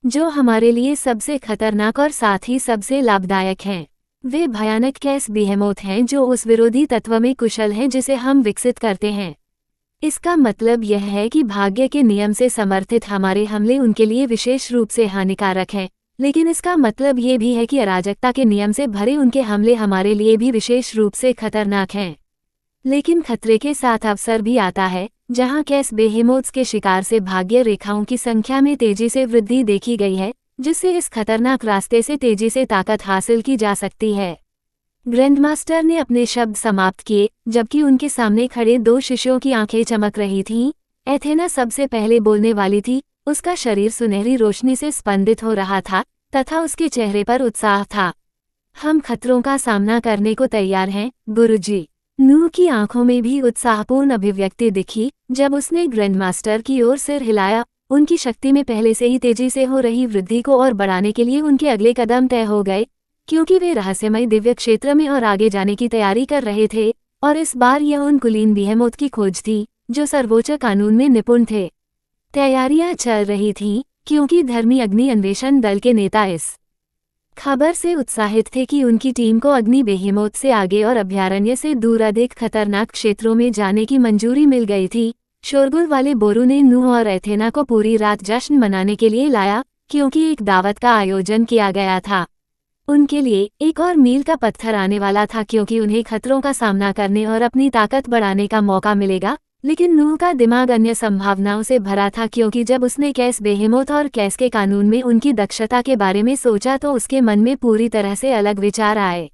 जो हमारे लिए सबसे खतरनाक और साथ ही सबसे लाभदायक हैं। वे भयानक कैस बेहेमोथ हैं जो उस विरोधी तत्व में कुशल हैं जिसे हम विकसित करते हैं। इसका मतलब यह है कि भाग्य के नियम से समर्थित हमारे हमले उनके लिए विशेष रूप से हानिकारक हैं, लेकिन इसका मतलब ये भी है कि अराजकता के नियम से भरे उनके हमले हमारे लिए भी विशेष रूप से खतरनाक हैं। लेकिन खतरे के साथ अवसर भी आता है, जहां कैस बेहेमोथ्स के शिकार से भाग्य रेखाओं की संख्या में तेजी से वृद्धि देखी गई है, जिससे इस खतरनाक रास्ते से तेजी से ताकत हासिल की जा सकती है। ग्रैंडमास्टर ने अपने शब्द समाप्त किए, जबकि उनके सामने खड़े दो शिष्यों की आंखें चमक रही थीं। एथेना सबसे पहले बोलने वाली थी। उसका शरीर सुनहरी रोशनी से स्पंदित हो रहा था तथा उसके चेहरे पर उत्साह था। हम खतरों का सामना करने को तैयार हैं, गुरुजी। नूह की आंखों में भी उत्साहपूर्ण अभिव्यक्ति दिखी जब उसने ग्रैंडमास्टर की ओर सिर हिलाया। उनकी शक्ति में पहले से ही तेजी से हो रही वृद्धि को और बढ़ाने के लिए उनके अगले कदम तय हो गए, क्योंकि वे रहस्यमय दिव्य क्षेत्र में और आगे जाने की तैयारी कर रहे थे, और इस बार यह उन कुलीन बिहेमोथ की खोज थी जो सर्वोच्च कानून में निपुण थे। तैयारियां चल रही थीं, क्योंकि धर्मी अग्नि अन्वेषण दल के नेता इस खबर से उत्साहित थे कि उनकी टीम को अग्नि बेहेमोथ से आगे और अभयारण्य से दूर अधिक खतरनाक क्षेत्रों में जाने की मंजूरी मिल गई थी। शोरगुल वाले बोरू ने नूह और एथेना को पूरी रात जश्न मनाने के लिए लाया, क्योंकि एक दावत का आयोजन किया गया था। उनके लिए एक और मील का पत्थर आने वाला था, क्योंकि उन्हें खतरों का सामना करने और अपनी ताकत बढ़ाने का मौका मिलेगा। लेकिन नूह का दिमाग अन्य संभावनाओं से भरा था, क्योंकि जब उसने कैस बेहेमोथ और कैस के कानून में उनकी दक्षता के बारे में सोचा तो उसके मन में पूरी तरह से अलग विचार आए।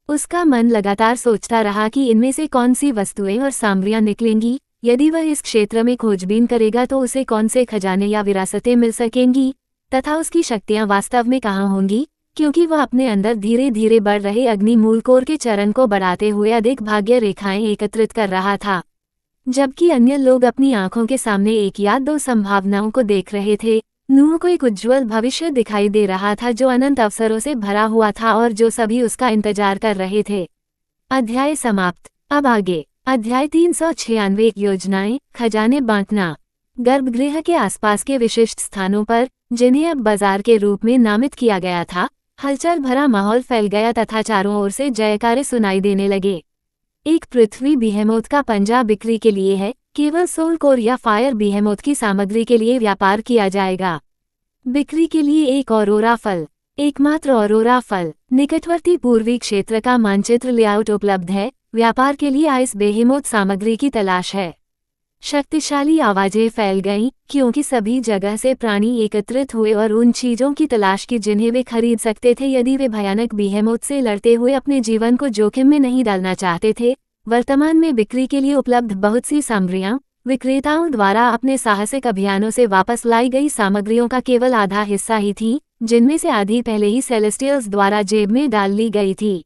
उसका मन लगातार सोचता रहा कि इनमें से कौन सी वस्तुएं और सामग्रियां निकलेंगी। यदि वह इस क्षेत्र में खोजबीन करेगा तो उसे कौन से खजाने या विरासतें मिल सकेंगी, तथा उसकी शक्तियां वास्तव में कहाँ होंगी, क्योंकि वह अपने अंदर धीरे धीरे बढ़ रहे अग्नि मूल कोर के चरण को बढ़ाते हुए अधिक भाग्य रेखाएं एकत्रित कर रहा था। जबकि अन्य लोग अपनी आंखों के सामने एक या दो संभावनाओं को देख रहे थे, नूह को एक उज्ज्वल भविष्य दिखाई दे रहा था जो अनंत अवसरों से भरा हुआ था और जो सभी उसका इंतजार कर रहे थे। अध्याय समाप्त। अब आगे। अध्याय 396 योजनाएं, खजाने बांटना। गर्भगृह के आसपास के विशिष्ट स्थानों पर, जिन्हें अब बाजार के रूप में नामित किया गया था, हलचल भरा माहौल फैल गया तथा चारों ओर से जयकारे सुनाई देने लगे। एक पृथ्वी बिहेमोथ का पंजा बिक्री के लिए है, केवल सोल कोर या फायर बिहेमोथ की सामग्री के लिए व्यापार किया जाएगा। बिक्री के लिए एक औरोरा फल, एकमात्र औरोरा फल। निकटवर्ती पूर्वी क्षेत्र का मानचित्र लेआउट उपलब्ध है। व्यापार के लिए आइस बेहेमोथ सामग्री की तलाश है। शक्तिशाली आवाजें फैल गईं, क्योंकि सभी जगह से प्राणी एकत्रित हुए और उन चीजों की तलाश की जिन्हें वे खरीद सकते थे यदि वे भयानक बिहेमोथ से लड़ते हुए अपने जीवन को जोखिम में नहीं डालना चाहते थे। वर्तमान में बिक्री के लिए उपलब्ध बहुत सी सामग्रियां विक्रेताओं द्वारा अपने साहसिक अभियानों से वापस लाई गई सामग्रियों का केवल आधा हिस्सा ही थी, जिनमें से आधी पहले ही सेलेस्टियल्स द्वारा जेब में डाल ली गई थी।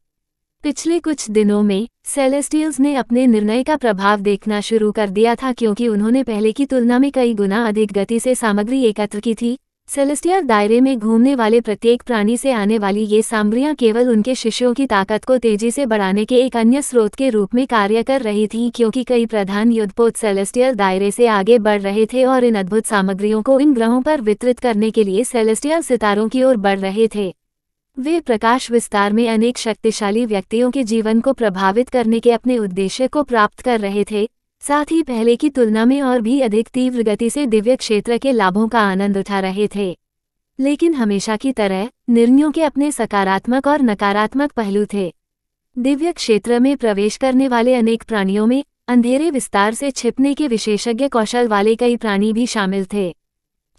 पिछले कुछ दिनों में सेलेस्टियल्स ने अपने निर्णय का प्रभाव देखना शुरू कर दिया था, क्योंकि उन्होंने पहले की तुलना में कई गुना अधिक गति से सामग्री एकत्र की थी। सेलेस्टियल दायरे में घूमने वाले प्रत्येक प्राणी से आने वाली ये सामग्रियां केवल उनके शिष्यों की ताकत को तेजी से बढ़ाने के एक अन्य स्रोत के रूप में कार्य कर रही थीं, क्योंकि कई प्रधान युद्धपोत सेलेस्टियल दायरे से आगे बढ़ रहे थे और इन अद्भुत सामग्रियों को इन ग्रहों पर वितरित करने के लिए सेलेस्टियल सितारों की ओर बढ़ रहे थे। वे प्रकाश विस्तार में अनेक शक्तिशाली व्यक्तियों के जीवन को प्रभावित करने के अपने उद्देश्य को प्राप्त कर रहे थे, साथ ही पहले की तुलना में और भी अधिक तीव्र गति से दिव्य क्षेत्र के लाभों का आनंद उठा रहे थे। लेकिन हमेशा की तरह निर्णयों के अपने सकारात्मक और नकारात्मक पहलू थे। दिव्य क्षेत्र में प्रवेश करने वाले अनेक प्राणियों में अंधेरे विस्तार से छिपने के विशेषज्ञ कौशल वाले कई प्राणी भी शामिल थे।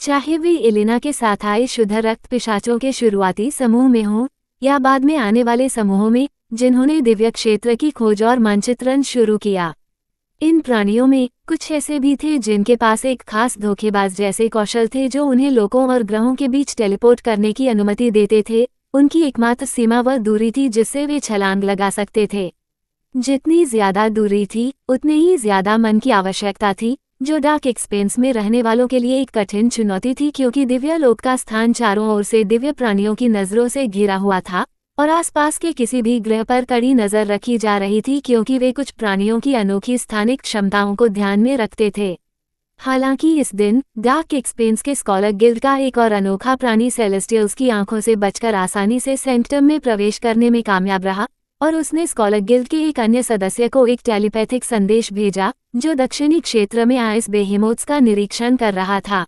चाहे वे एलेना के साथ आए शुद्ध रक्त पिशाचों के शुरुआती समूह में हों या बाद में आने वाले समूहों में, जिन्होंने दिव्य क्षेत्र की खोज और मानचित्रण शुरू किया। इन प्राणियों में कुछ ऐसे भी थे जिनके पास एक खास धोखेबाज जैसे कौशल थे जो उन्हें लोगों और ग्रहों के बीच टेलीपोर्ट करने की अनुमति देते थे। उनकी एकमात्र सीमा वह दूरी थी जिससे वे छलांग लगा सकते थे। जितनी ज्यादा दूरी थी उतनी ही ज्यादा मन की आवश्यकता थी, जो डार्क एक्सपेंस में रहने वालों के लिए एक कठिन चुनौती थी, क्योंकि दिव्य लोक का स्थान चारों ओर से दिव्य प्राणियों की नजरों से घिरा हुआ था और आसपास के किसी भी ग्रह पर कड़ी नजर रखी जा रही थी, क्योंकि वे कुछ प्राणियों की अनोखी स्थानिक क्षमताओं को ध्यान में रखते थे। हालांकि इस दिन डार्क एक्सपेंस के स्कॉलर गिल्ड का एक और अनोखा प्राणी सेलेस्टियल्स की आंखों से बचकर आसानी से सेंक्टम में प्रवेश करने में कामयाब रहा, और उसने स्कॉलर गिल्ड के एक अन्य सदस्य को एक टेलीपैथिक संदेश भेजा जो दक्षिणी क्षेत्र में आइस बेहेमोथ्स का निरीक्षण कर रहा था।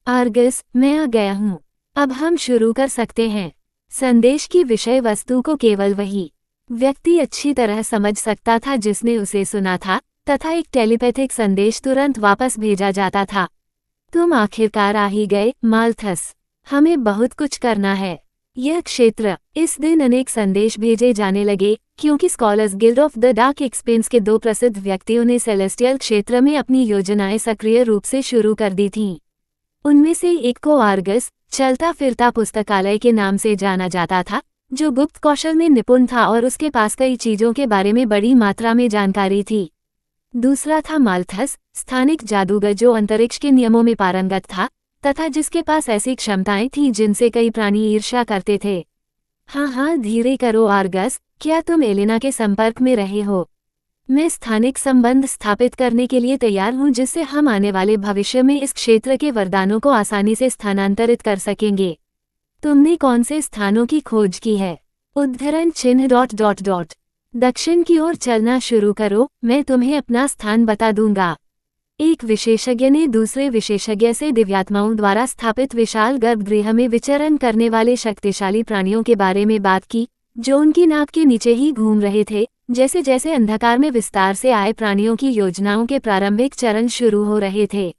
आर्गस, मैं आ गया हूँ। अब हम शुरू कर सकते हैं। संदेश की विषय वस्तु को केवल वही व्यक्ति अच्छी तरह समझ सकता था जिसने उसे सुना था, तथा एक टेलीपैथिक संदेश तुरंत वापस भेजा जाता था। तुम आखिरकार आ ही गए, माल्थस। हमें बहुत कुछ करना है। यह क्षेत्र। इस दिन अनेक संदेश भेजे जाने लगे, क्योंकि scholars guild of the dark expense के दो प्रसिद्ध व्यक्तियों ने सेलेस्टियल क्षेत्र में अपनी योजनाएं सक्रिय रूप से शुरू कर दी थीं। उनमें से एक को आर्गस, चलता फिरता पुस्तकालय के नाम से जाना जाता था, जो गुप्त कौशल में निपुण था और उसके पास कई चीजों के बारे में बड़ी मात्रा में जानकारी थी। दूसरा था माल्थस, स्थानिक जादूगर जो अंतरिक्ष के नियमों में पारंगत था तथा जिसके पास ऐसी क्षमताएं थीं जिनसे कई प्राणी ईर्ष्या करते थे। हाँ, धीरे करो आर्गस, क्या तुम एलेना के संपर्क में रहे हो? मैं स्थानिक संबंध स्थापित करने के लिए तैयार हूँ, जिससे हम आने वाले भविष्य में इस क्षेत्र के वरदानों को आसानी से स्थानांतरित कर सकेंगे। तुमने कौन से स्थानों की खोज की है? उद्धरण चिन्ह ... दक्षिण की ओर चलना शुरू करो, मैं तुम्हें अपना स्थान बता दूंगा। एक विशेषज्ञ ने दूसरे विशेषज्ञ से दिव्यात्माओं द्वारा स्थापित विशाल गर्भगृह में विचरण करने वाले शक्तिशाली प्राणियों के बारे में बात की, जो उनकी नाक के नीचे ही घूम रहे थे। जैसे जैसे अंधकार में विस्तार से आए प्राणियों की योजनाओं के प्रारंभिक चरण शुरू हो रहे थे,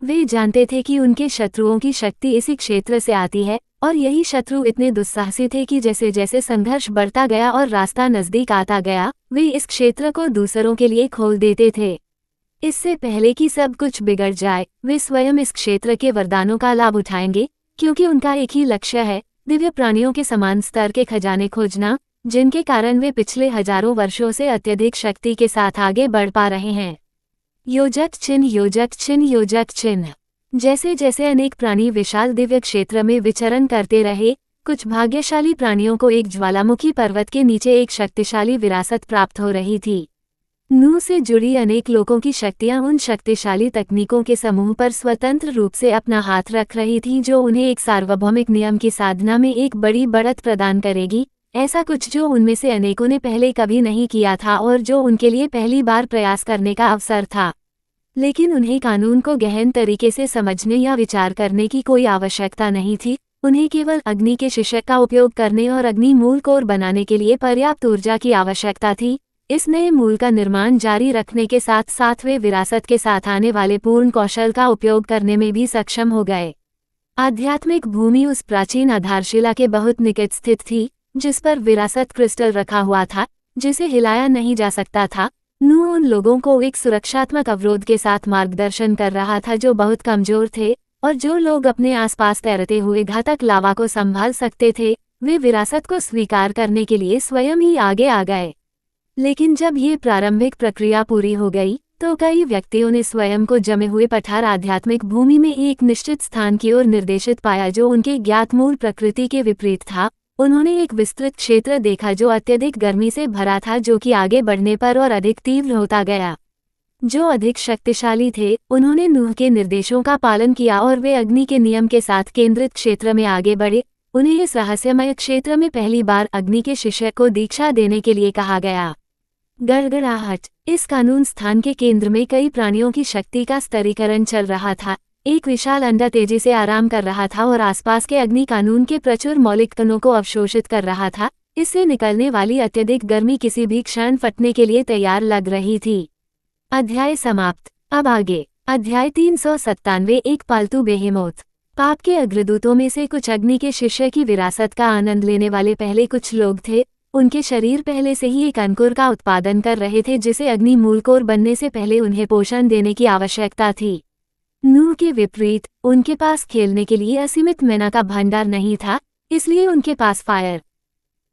वे जानते थे कि उनके शत्रुओं की शक्ति इसी क्षेत्र से आती है, और यही शत्रु इतने दुस्साहसी थे कि जैसे जैसे संघर्ष बढ़ता गया और रास्ता नजदीक आता गया, वे इस क्षेत्र को दूसरों के लिए खोल देते थे। इससे पहले कि सब कुछ बिगड़ जाए, वे स्वयं इस क्षेत्र के वरदानों का लाभ उठाएंगे, क्योंकि उनका एक ही लक्ष्य है, दिव्य प्राणियों के समान स्तर के खजाने खोजना, जिनके कारण वे पिछले हजारों वर्षों से अत्यधिक शक्ति के साथ आगे बढ़ पा रहे हैं। योजक चिन्ह। जैसे जैसे अनेक प्राणी विशाल दिव्य क्षेत्र में विचरण करते रहे, कुछ भाग्यशाली प्राणियों को एक ज्वालामुखी पर्वत के नीचे एक शक्तिशाली विरासत प्राप्त हो रही थी। नूह से जुड़ी अनेक लोगों की शक्तियां उन शक्तिशाली तकनीकों के समूह पर स्वतंत्र रूप से अपना हाथ रख रही थीं जो उन्हें एक सार्वभौमिक नियम की साधना में एक बड़ी बढ़त प्रदान करेगी, ऐसा कुछ जो उनमें से अनेकों ने पहले कभी नहीं किया था और जो उनके लिए पहली बार प्रयास करने का अवसर था। लेकिन उन्हें कानून को गहन तरीके से समझने या विचार करने की कोई आवश्यकता नहीं थी, उन्हें केवल अग्नि के शिशक का उपयोग करने और अग्नि मूल कोर बनाने के लिए पर्याप्त ऊर्जा की आवश्यकता थी। इस नए मूल का निर्माण जारी रखने के साथ साथ वे विरासत के साथ आने वाले पूर्ण कौशल का उपयोग करने में भी सक्षम हो गए। आध्यात्मिक भूमि उस प्राचीन आधारशिला के बहुत निकट स्थित थी, जिस पर विरासत क्रिस्टल रखा हुआ था, जिसे हिलाया नहीं जा सकता था। नूह उन लोगों को एक सुरक्षात्मक अवरोध के साथ मार्गदर्शन कर रहा था जो बहुत कमजोर थे, और जो लोग अपने आसपास तैरते हुए घातक लावा को संभाल सकते थे, वे विरासत को स्वीकार करने के लिए स्वयं ही आगे आ गए। लेकिन जब ये प्रारंभिक प्रक्रिया पूरी हो गई, तो कई व्यक्तियों ने स्वयं को जमे हुए पठार आध्यात्मिक भूमि में एक निश्चित स्थान की ओर निर्देशित पाया जो उनके ज्ञात मूल प्रकृति के विपरीत था। उन्होंने एक विस्तृत क्षेत्र देखा जो अत्यधिक गर्मी से भरा था, जो कि आगे बढ़ने पर और अधिक तीव्र होता गया। जो अधिक शक्तिशाली थे, उन्होंने नूह के निर्देशों का पालन किया और वे अग्नि के नियम के साथ केंद्रित क्षेत्र में आगे बढ़े। उन्हें इस रहस्यमय क्षेत्र में पहली बार अग्नि के शिष्य को दीक्षा देने के लिए कहा गया। गड़गड़ाहट। इस कानून स्थान के केंद्र में कई प्राणियों की शक्ति का स्तरीकरण चल रहा था। एक विशाल अंडा तेजी से आराम कर रहा था और आसपास के अग्नि कानून के प्रचुर मौलिक कणों को अवशोषित कर रहा था। इससे निकलने वाली अत्यधिक गर्मी किसी भी क्षण फटने के लिए तैयार लग रही थी। अध्याय समाप्त। अब आगे। अध्याय 397। एक पालतू बेहेमोथ। पाप के अग्रदूतों में से कुछ अग्नि के शिष्य की विरासत का आनंद लेने वाले पहले कुछ लोग थे। उनके शरीर पहले से ही एक अंकुर का उत्पादन कर रहे थे जिसे अग्नि मूलकोर बनने से पहले उन्हें पोषण देने की आवश्यकता थी। नूह के विपरीत, उनके पास खेलने के लिए असीमित मैना का भंडार नहीं था, इसलिए उनके पास फायर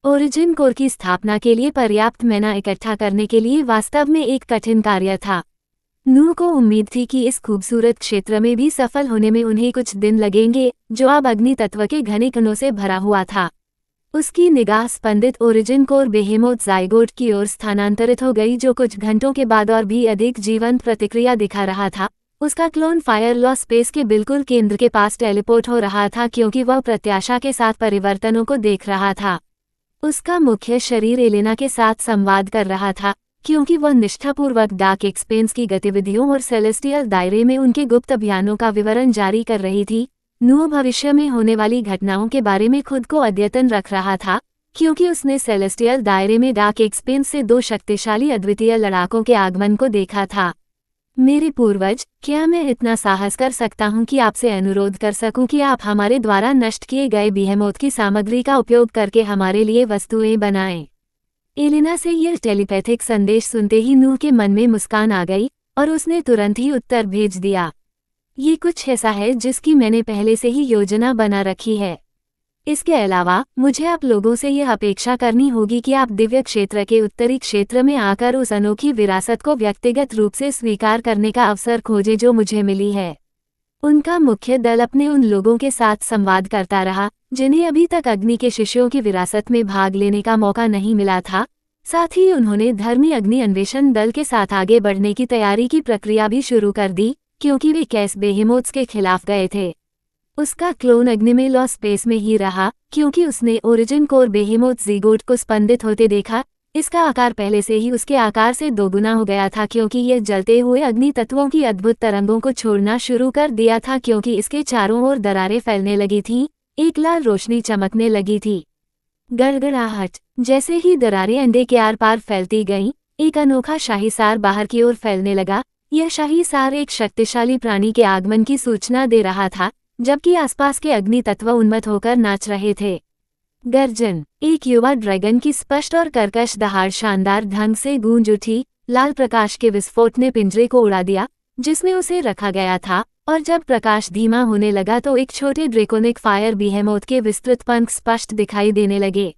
ओरिजिन कोर की स्थापना के लिए पर्याप्त मैना इकट्ठा करने के लिए वास्तव में एक कठिन कार्य था। नूह को उम्मीद थी कि इस खूबसूरत क्षेत्र में भी सफल होने में उन्हें कुछ दिन लगेंगे, जो अब अग्नि तत्व के घने कणों से भरा हुआ था। उसकी निगाह स्पंदित ओरिजिन कोर बेहेमोथ ज़ाइगोट की ओर स्थानांतरित हो गई, जो कुछ घंटों के बाद और भी अधिक जीवंत प्रतिक्रिया दिखा रहा था। उसका क्लोन फायर लॉ स्पेस के बिल्कुल केंद्र के पास टेलीपोर्ट हो रहा था, क्योंकि वह प्रत्याशा के साथ परिवर्तनों को देख रहा था। उसका मुख्य शरीर एलेना के साथ संवाद कर रहा था, क्योंकि वह निष्ठापूर्वक डार्क एक्सपेंस की गतिविधियों और सेलेस्टियल दायरे में उनके गुप्त अभियानों का विवरण जारी कर रही थी। नूह भविष्य में होने वाली घटनाओं के बारे में खुद को अद्यतन रख रहा था, क्योंकि उसने सेलेस्टियल दायरे में डार्क एक्सपेंस से दो शक्तिशाली अद्वितीय लड़ाकों के आगमन को देखा था। मेरे पूर्वज, क्या मैं इतना साहस कर सकता हूँ कि आपसे अनुरोध कर सकूं कि आप हमारे द्वारा नष्ट किए गए बेहेमोथ की सामग्री का उपयोग करके हमारे लिए वस्तुएं बनाएं। एलेना से यह टेलीपैथिक संदेश सुनते ही नूह के मन में मुस्कान आ गई और उसने तुरंत ही उत्तर भेज दिया। ये कुछ ऐसा है जिसकी मैंने पहले से ही योजना बना रखी है। इसके अलावा मुझे आप लोगों से यह अपेक्षा करनी होगी कि आप दिव्य क्षेत्र के उत्तरी क्षेत्र में आकर उस अनोखी विरासत को व्यक्तिगत रूप से स्वीकार करने का अवसर खोजें जो मुझे मिली है। उनका मुख्य दल अपने उन लोगों के साथ संवाद करता रहा जिन्हें अभी तक अग्नि के शिष्यों की विरासत में भाग लेने का मौका नहीं मिला था। साथ ही उन्होंने धर्मी अग्नि अन्वेषण दल के साथ आगे बढ़ने की तैयारी की प्रक्रिया भी शुरू कर दी, क्योंकि वे कैस बेहेमोथ्स के खिलाफ गए थे। उसका क्लोन अग्नि में लॉ स्पेस में ही रहा, क्योंकि उसने ओरिजिन कोर बेहेमोथ ज़ीगोट को स्पंदित होते देखा। इसका आकार पहले से ही उसके आकार से दोगुना हो गया था, क्योंकि यह जलते हुए अग्नि तत्वों की अद्भुत तरंगों को छोड़ना शुरू कर दिया था, क्योंकि इसके चारों ओर दरारें फैलने लगी थीं, एक लाल रोशनी चमकने लगी थी। गड़गड़ाहट। जैसे ही दरारें अंडे के आर पार फैलती गईं, एक अनोखा शाहीसार बाहर की ओर फैलने लगा। यह शाहीसार एक शक्तिशाली प्राणी के आगमन की सूचना दे रहा था, जबकि आसपास के अग्नि तत्व उन्मत्त होकर नाच रहे थे। गर्जन। एक युवा ड्रैगन की स्पष्ट और कर्कश दहाड़ शानदार ढंग से गूंज उठी। लाल प्रकाश के विस्फोट ने पिंजरे को उड़ा दिया जिसमें उसे रखा गया था, और जब प्रकाश धीमा होने लगा तो एक छोटे ड्रेकोनिक फायर बेहेमोथ के विस्तृत पंख स्पष्ट दिखाई देने लगे।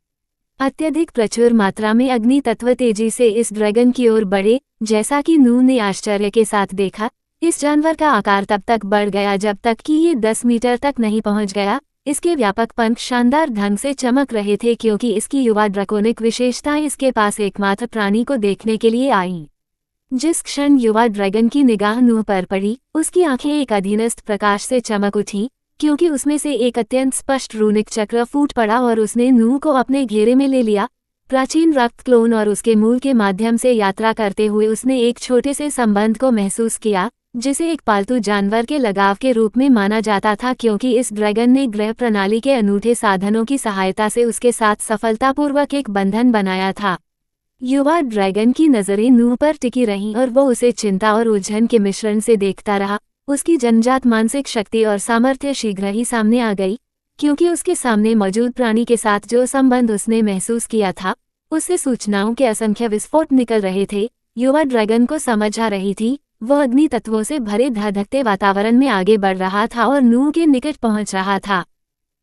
अत्यधिक प्रचुर मात्रा में अग्नि तत्व तेजी से इस ड्रैगन की ओर बढ़े। जैसा कि नूह ने आश्चर्य के साथ देखा, इस जानवर का आकार तब तक बढ़ गया जब तक कि ये 10 मीटर तक नहीं पहुंच गया। इसके व्यापक पंख शानदार ढंग से चमक रहे थे क्योंकि इसकी युवा ड्रैकोनिक विशेषताएं इसके पास एकमात्र प्राणी को देखने के लिए आईं। जिस क्षण युवा ड्रैगन की निगाह नूह पर पड़ी, उसकी आंखें एक अधीनस्थ प्रकाश से चमक उठीं, क्योंकि उसमें से एक अत्यंत स्पष्ट रूनिक चक्र फूट पड़ा और उसने नूह को अपने घेरे में ले लिया। प्राचीन रक्त क्लोन और उसके मूल के माध्यम से यात्रा करते हुए उसने एक छोटे से संबंध को महसूस किया, जिसे एक पालतू जानवर के लगाव के रूप में माना जाता था, क्योंकि इस ड्रैगन ने ग्रह प्रणाली के अनूठे साधनों की सहायता से उसके साथ सफलतापूर्वक एक बंधन बनाया था। युवा ड्रैगन की नजरें नूह पर टिकी रहीं और वो उसे चिंता और उलझन के मिश्रण से देखता रहा। उसकी जन्मजात मानसिक शक्ति और सामर्थ्य शीघ्र ही सामने आ गई, क्योंकि उसके सामने मौजूद प्राणी के साथ जो संबंध उसने महसूस किया था, उससे सूचनाओं के असंख्य विस्फोट निकल रहे थे। युवा ड्रैगन को समझ आ रही थी, वह अग्नि तत्वों से भरे धधकते वातावरण में आगे बढ़ रहा था और नूह के निकट पहुंच रहा था।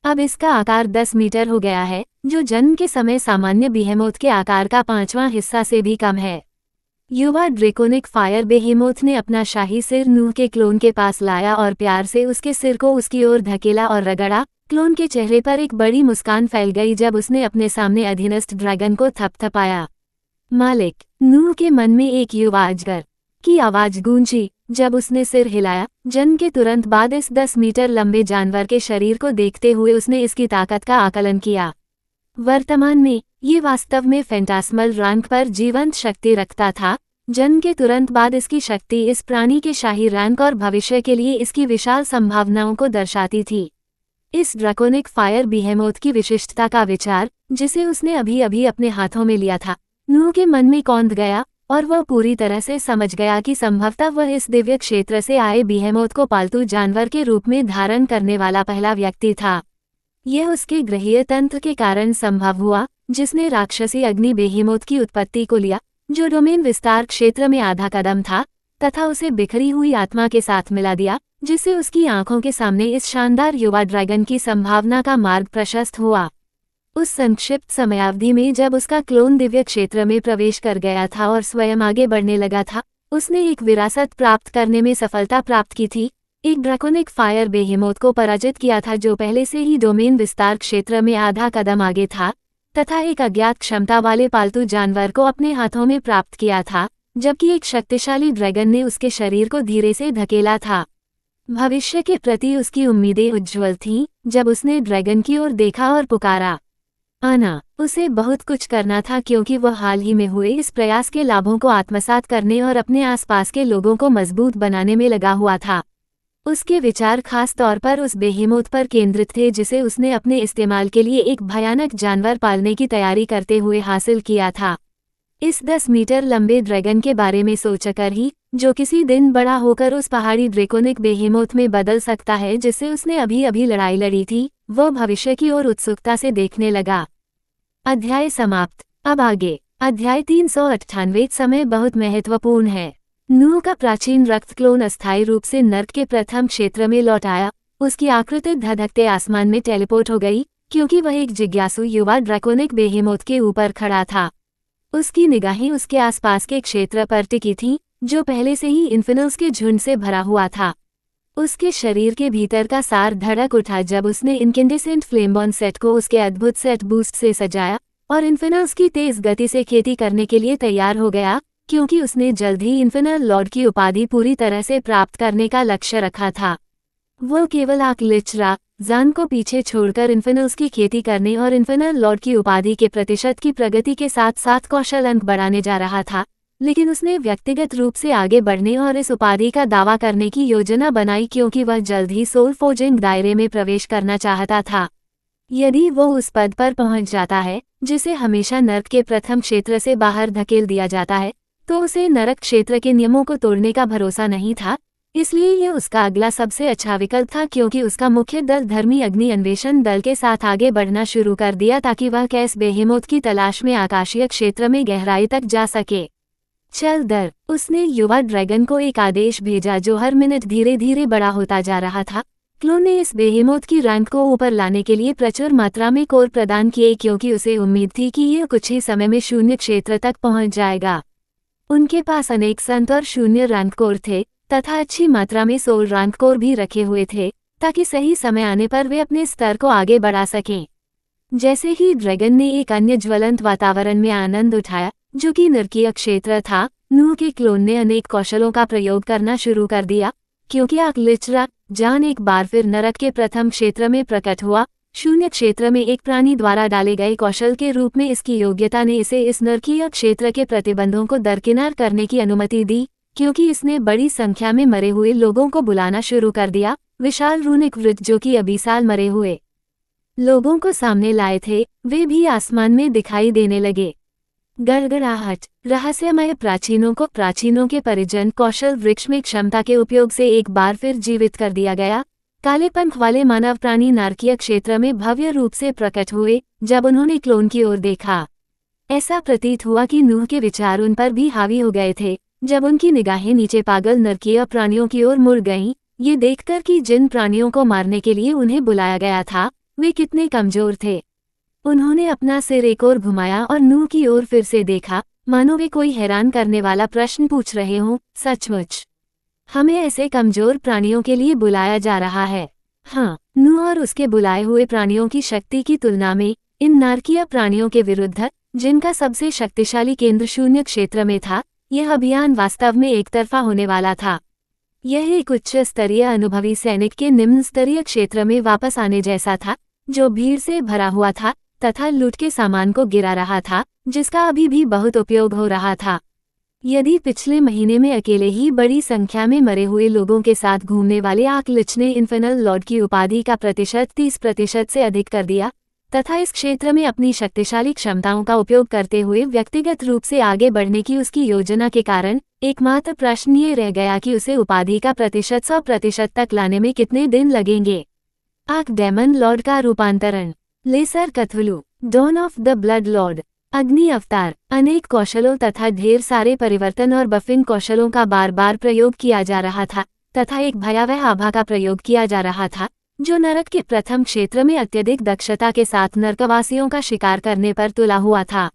अब इसका आकार 10 मीटर हो गया है, जो जन्म के समय सामान्य बेहेमोथ के आकार का 5वां हिस्सा से भी कम है। युवा ड्रैकोनिक फायर बेहेमोथ ने अपना शाही सिर नूह के क्लोन के पास लाया और प्यार से उसके सिर को उसकी ओर धकेला और रगड़ा। क्लोन के चेहरे पर एक बड़ी मुस्कान फैल गई जब उसने अपने सामने अधीनस्थ ड्रैगन को थपथपाया। मालिक, नूह के मन में एक युवा अजगर की आवाज गूंजी जब उसने सिर हिलाया। जन्म के तुरंत बाद इस 10 मीटर लंबे जानवर के शरीर को देखते हुए उसने इसकी ताकत का आकलन किया। वर्तमान में ये वास्तव में फैंटास्मल रैंक पर जीवंत शक्ति रखता था। जन्म के तुरंत बाद इसकी शक्ति इस प्राणी के शाही रैंक और भविष्य के लिए इसकी विशाल संभावनाओं को दर्शाती थी। इस ड्रैकोनिक फायर बिहेमोथ की विशिष्टता का विचार, जिसे उसने अभी अभी अपने हाथों में लिया था, नूह के मन में कौंध गया और वह पूरी तरह से समझ गया कि संभवतः वह इस दिव्य क्षेत्र से आए बिहेमोथ को पालतू जानवर के रूप में धारण करने वाला पहला व्यक्ति था। यह उसके ग्रहीय तंत्र के कारण संभव हुआ, जिसने राक्षसी अग्नि बेहेमोथ की उत्पत्ति को लिया, जो डोमेन विस्तार क्षेत्र में आधा कदम था, तथा उसे बिखरी हुई आत्मा के साथ मिला दिया, जिससे उसकी आंखों के सामने इस शानदार युवा ड्रैगन की संभावना का मार्ग प्रशस्त हुआ। उस संक्षिप्त समयावधि में जब उसका क्लोन दिव्य क्षेत्र में प्रवेश कर गया था और स्वयं आगे बढ़ने लगा था, उसने एक विरासत प्राप्त करने में सफलता प्राप्त की थी। एक ड्रैकोनिक फायर बेहेमोथ को पराजित किया था जो पहले से ही डोमेन विस्तार क्षेत्र में आधा कदम आगे था, तथा एक अज्ञात क्षमता वाले पालतू जानवर को अपने हाथों में प्राप्त किया था, जबकि एक शक्तिशाली ड्रैगन ने उसके शरीर को धीरे से धकेला था। भविष्य के प्रति उसकी उम्मीदें उज्ज्वल थीं जब उसने ड्रैगन की ओर देखा और पुकारा। आना, उसे बहुत कुछ करना था क्योंकि वह हाल ही में हुए इस प्रयास के लाभों को आत्मसात करने और अपने आसपास के लोगों को मजबूत बनाने में लगा हुआ था। उसके विचार खास तौर पर उस बेहेमोथ पर केंद्रित थे जिसे उसने अपने इस्तेमाल के लिए एक भयानक जानवर पालने की तैयारी करते हुए हासिल किया था। इस 10 मीटर लंबे ड्रैगन के बारे में सोचकर ही, जो किसी दिन बड़ा होकर उस पहाड़ी ड्रैकोनिक बेहेमोथ में बदल सकता है जिससे उसने अभी अभी लड़ाई लड़ी थी, वह भविष्य की ओर उत्सुकता से देखने लगा। अध्याय समाप्त। अब आगे अध्याय 398। समय बहुत महत्वपूर्ण है। नूह का प्राचीन रक्त क्लोन अस्थायी रूप से नर्क के प्रथम क्षेत्र में लौट आया। उसकी आकृति धधकते आसमान में टेलीपोर्ट हो गई, क्योंकि वह एक जिज्ञासु युवा ड्रैकोनिक बेहेमोथ के ऊपर खड़ा था। उसकी निगाहें उसके आसपास के क्षेत्र पर टिकी थीं, जो पहले से ही इन्फिनल्स के झुंड से भरा हुआ था। उसके शरीर के भीतर का सार धड़क उठा जब उसने इनकेंडेसेंट फ्लेमबॉर्न सेट को उसके अद्भुत सेट बूस्ट से सजाया और इन्फिनल्स की तेज गति से खेती करने के लिए तैयार हो गया, क्योंकि उसने जल्द ही इन्फिनल लॉर्ड की उपाधि पूरी तरह से प्राप्त करने का लक्ष्य रखा था। वो केवल आकलिचरा जान को पीछे छोड़कर इन्फिनल्स की खेती करने और इन्फिनल लॉर्ड की उपाधि के प्रतिशत की प्रगति के साथ साथ कौशल अंक बढ़ाने जा रहा था, लेकिन उसने व्यक्तिगत रूप से आगे बढ़ने और इस उपाधि का दावा करने की योजना बनाई क्योंकि वह जल्द ही सोल फोर्जिंग दायरे में प्रवेश करना चाहता था। यदि वो उस पद पर पहुंच जाता है जिसे हमेशा नर्क के प्रथम क्षेत्र से बाहर धकेल दिया जाता है, तो उसे नरक क्षेत्र के नियमों को तोड़ने का भरोसा नहीं था। इसलिए यह उसका अगला सबसे अच्छा विकल्प था, क्योंकि उसका मुख्य दल धर्मी अग्नि अन्वेषण दल के साथ आगे बढ़ना शुरू कर दिया ताकि वह कैस बेहेमोथ की तलाश में आकाशीय क्षेत्र में गहराई तक जा सके। चल दर, उसने युवा ड्रैगन को एक आदेश भेजा जो हर मिनट धीरे धीरे बड़ा होता जा रहा था। क्लोन ने इस बेहेमोथ की रैंक को ऊपर लाने के लिए प्रचुर मात्रा में कोर प्रदान किए, क्योंकि उसे उम्मीद थी कि यह कुछ ही समय में शून्य क्षेत्र तक पहुंच जाएगा। उनके पास अनेक संत और शून्य रैंक कोर थे तथा अच्छी मात्रा में सोल रैंक कोर भी रखे हुए थे, ताकि सही समय आने पर वे अपने स्तर को आगे बढ़ा सकें। जैसे ही ड्रैगन ने एक अन्य ज्वलंत वातावरण में आनंद उठाया, जो कि नरकीय क्षेत्र था, नूह के क्लोन ने अनेक कौशलों का प्रयोग करना शुरू कर दिया, क्योंकि आकलिचरा जान एक बार फिर नरक के प्रथम क्षेत्र में प्रकट हुआ। शून्य क्षेत्र में एक प्राणी द्वारा डाले गए कौशल के रूप में इसकी योग्यता ने इसे इस नरकीय क्षेत्र के प्रतिबंधों को दरकिनार करने की अनुमति दी, क्योंकि इसने बड़ी संख्या में मरे हुए लोगों को बुलाना शुरू कर दिया। विशाल रूनिक वृत्त जो कि अभी मरे हुए लोगों को सामने लाए थे, वे भी आसमान में दिखाई देने लगे। गड़गड़ाहट रहस्यमय प्राचीनों के परिजन कौशल वृक्ष में क्षमता के उपयोग से एक बार फिर जीवित कर दिया गया। काले पंख वाले मानव प्राणी नारकीय क्षेत्र में भव्य रूप से प्रकट हुए जब उन्होंने क्लोन की ओर देखा। ऐसा प्रतीत हुआ कि नूह के विचार उन पर भी हावी हो गए थे जब उनकी निगाहें नीचे पागल नरकीय प्राणियों की ओर मुड़ गईं, ये देखकर कि जिन प्राणियों को मारने के लिए उन्हें बुलाया गया था वे कितने कमजोर थे। उन्होंने अपना सिर एक ओर घुमाया और नूह की ओर फिर से देखा, मानो वे कोई हैरान करने वाला प्रश्न पूछ रहे हों। सचमुच हमें ऐसे कमजोर प्राणियों के लिए बुलाया जा रहा है? हाँ, नूह और उसके बुलाए हुए प्राणियों की शक्ति की तुलना में इन नारकीय प्राणियों के विरुद्ध, जिनका सबसे शक्तिशाली केंद्र शून्य क्षेत्र में था, यह अभियान वास्तव में एकतरफा होने वाला था। यह एक उच्च स्तरीय अनुभवी सैनिक के निम्न स्तरीय क्षेत्र में वापस आने जैसा था, जो भीड़ से भरा हुआ था तथा लूट के सामान को गिरा रहा था, जिसका अभी भी बहुत उपयोग हो रहा था। यदि पिछले महीने में अकेले ही बड़ी संख्या में मरे हुए लोगों के साथ घूमने वाले आर्कलिच ने इन्फिनल लॉर्ड की उपाधि का प्रतिशत 30% से अधिक कर दिया तथा इस क्षेत्र में अपनी शक्तिशाली क्षमताओं का उपयोग करते हुए व्यक्तिगत रूप से आगे बढ़ने की उसकी योजना के कारण, एकमात्र प्रश्न ये रह गया कि उसे उपाधि का प्रतिशत 100% तक लाने में कितने दिन लगेंगे। आर्कडेमन लॉर्ड का रूपांतरण। Lesser Cthulhu, dawn of the blood lord, अग्नि अवतार। अनेक कौशलों तथा ढेर सारे परिवर्तन और बफिंग कौशलों का बार बार प्रयोग किया जा रहा था तथा एक भयावह आभा का प्रयोग किया जा रहा था, जो नरक के प्रथम क्षेत्र में अत्यधिक दक्षता के साथ नरकवासियों का शिकार करने पर तुला हुआ था।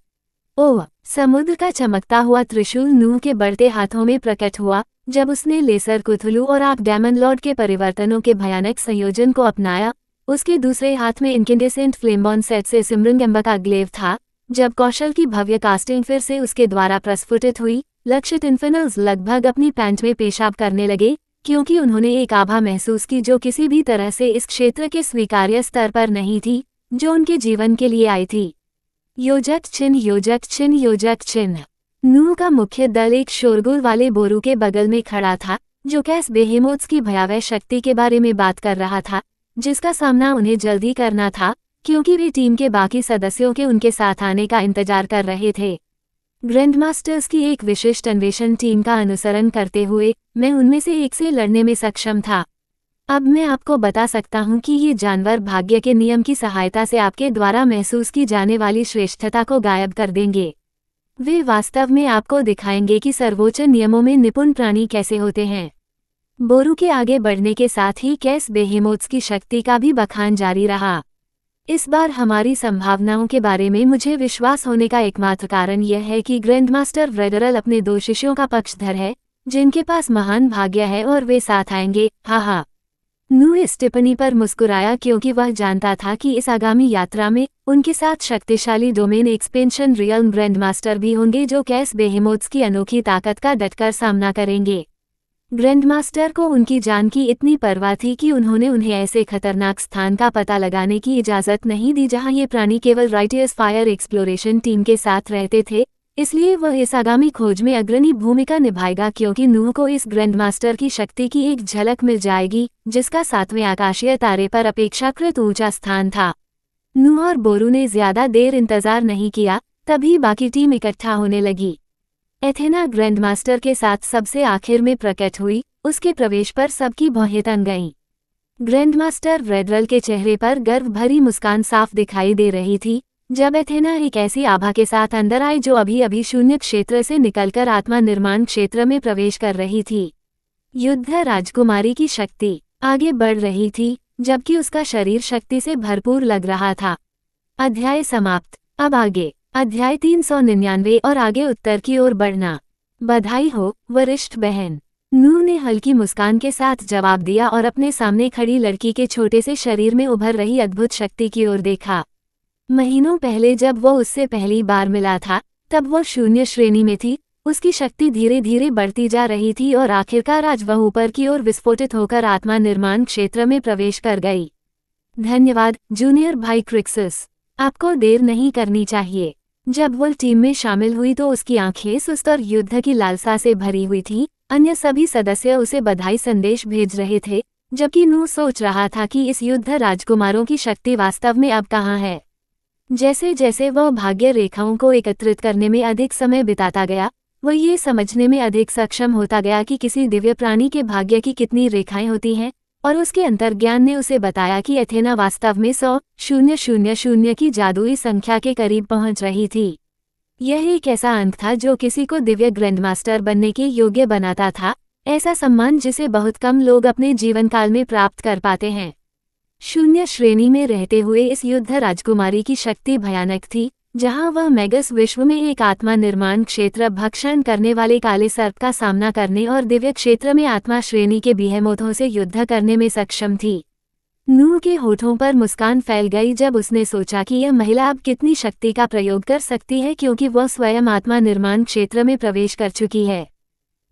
ओह! समुद्र का चमकता हुआ त्रिशूल नूह के बढ़ते हाथों में प्रकट हुआ जब उसने लेसर कुथुलू और आर्कडेमन लॉर्ड के परिवर्तनों के भयानक संयोजन को अपनाया। उसके दूसरे हाथ में इनकेंडेसेंट फ्लेमबॉन सेट से सिमरन का ग्लेव था। जब कौशल की भव्य कास्टिंग फिर से उसके द्वारा प्रस्फुटित हुई, लक्षित इन्फिनल्स लगभग अपनी पैंट में पेशाब करने लगे, क्योंकि उन्होंने एक आभा महसूस की जो किसी भी तरह से इस क्षेत्र के स्वीकार्य स्तर पर नहीं थी, जो उनके जीवन के लिए आई थी। योजक चिन्ह, योजक चिन्ह, योजक चिन्ह। नूह का मुख्य दल एक शोरगुल वाले बोरू के बगल में खड़ा था, जो कैस बेहेमोथ्स की भयावह शक्ति के बारे में बात कर रहा था, जिसका सामना उन्हें जल्दी करना था, क्योंकि वे टीम के बाकी सदस्यों के उनके साथ आने का इंतजार कर रहे थे। ग्रैंडमास्टर्स की एक विशिष्ट अन्वेषण टीम का अनुसरण करते हुए मैं उनमें से एक से लड़ने में सक्षम था। अब मैं आपको बता सकता हूं कि ये जानवर भाग्य के नियम की सहायता से आपके द्वारा महसूस की जाने वाली श्रेष्ठता को गायब कर देंगे। वे वास्तव में आपको दिखाएंगे कि सर्वोच्च नियमों में निपुण प्राणी कैसे होते हैं। बोरू के आगे बढ़ने के साथ ही कैस बेहेमोथ्स की शक्ति का भी बखान जारी रहा। इस बार हमारी संभावनाओं के बारे में मुझे विश्वास होने का एकमात्र कारण यह है कि ग्रैंडमास्टर व्रेडरल अपने 2 शिष्यों का पक्षधर है, जिनके पास महान भाग्य है और वे साथ आएंगे। हा। नूह इस टिप्पणी पर मुस्कुराया क्योंकि वह जानता था कि इस आगामी यात्रा में उनके साथ शक्तिशाली डोमेन एक्सपेंशन रियल्म ग्रैंडमास्टर भी होंगे, जो कैस बेहेमोथ्स की अनोखी ताकत का डटकर सामना करेंगे। ग्रैंडमास्टर को उनकी जान की इतनी परवाह थी कि उन्होंने उन्हें ऐसे खतरनाक स्थान का पता लगाने की इजाज़त नहीं दी जहां ये प्राणी केवल राइटियस फायर एक्सप्लोरेशन टीम के साथ रहते थे, इसलिए वह इस आगामी खोज में अग्रणी भूमिका निभाएगा, क्योंकि नूह को इस ग्रैंडमास्टर की शक्ति की एक झलक मिल जाएगी, जिसका 7वें आकाशीय तारे पर अपेक्षाकृत ऊंचा स्थान था। नूह और बोरू ने ज्यादा देर इंतजार नहीं किया, तभी बाकी टीम इकट्ठा होने लगी। एथेना ग्रैंडमास्टर के साथ सबसे आखिर में प्रकट हुई, उसके प्रवेश पर सबकी भौहें तन गईं। ग्रैंडमास्टर व्रेडरल के चेहरे पर गर्व भरी मुस्कान साफ दिखाई दे रही थी जब एथेना एक ऐसी आभा के साथ अंदर आई जो अभी अभी शून्य क्षेत्र से निकलकर आत्मा निर्माण क्षेत्र में प्रवेश कर रही थी। युद्ध राजकुमारी की शक्ति आगे बढ़ रही थी, जबकि उसका शरीर शक्ति से भरपूर लग रहा था। अध्याय समाप्त। अब आगे अध्याय 399 और आगे उत्तर की ओर बढ़ना। बधाई हो वरिष्ठ बहन। नूह ने हल्की मुस्कान के साथ जवाब दिया और अपने सामने खड़ी लड़की के छोटे से शरीर में उभर रही अद्भुत शक्ति की ओर देखा। महीनों पहले जब वो उससे पहली बार मिला था, तब वो शून्य श्रेणी में थी। उसकी शक्ति धीरे धीरे बढ़ती जा रही थी और आखिरकार आज वह ऊपर की ओर विस्फोटित होकर आत्मा निर्माण क्षेत्र में प्रवेश कर गई। धन्यवाद जूनियर भाई क्रिक्सिस, आपको देर नहीं करनी चाहिए। जब वो टीम में शामिल हुई तो उसकी आंखें सुस्त और युद्ध की लालसा से भरी हुई थीं। अन्य सभी सदस्य उसे बधाई संदेश भेज रहे थे, जबकि नूह सोच रहा था कि इस युद्ध राजकुमारों की शक्ति वास्तव में अब कहाँ है। जैसे जैसे वह भाग्य रेखाओं को एकत्रित करने में अधिक समय बिताता गया, वह ये समझने में अधिक सक्षम होता गया कि किसी दिव्य प्राणी के भाग्य की कितनी रेखाएं होती हैं, और उसके अंतर्ज्ञान ने उसे बताया कि एथेना वास्तव में 100,000 की जादुई संख्या के करीब पहुंच रही थी। यह एक ऐसा अंक था जो किसी को दिव्य ग्रैंडमास्टर बनने के योग्य बनाता था, ऐसा सम्मान जिसे बहुत कम लोग अपने जीवनकाल में प्राप्त कर पाते हैं। शून्य श्रेणी में रहते हुए इस युद्ध राजकुमारी की शक्ति भयानक थी, जहां वह मैगस विश्व में एक आत्मा निर्माण क्षेत्र भक्षण करने वाले काले सर्प का सामना करने और दिव्य क्षेत्र में आत्मा श्रेणी के बिहेमोथों से युद्ध करने में सक्षम थी। नूह के होठों पर मुस्कान फैल गई जब उसने सोचा कि यह महिला अब कितनी शक्ति का प्रयोग कर सकती है, क्योंकि वह स्वयं आत्मा निर्माण क्षेत्र में प्रवेश कर चुकी है।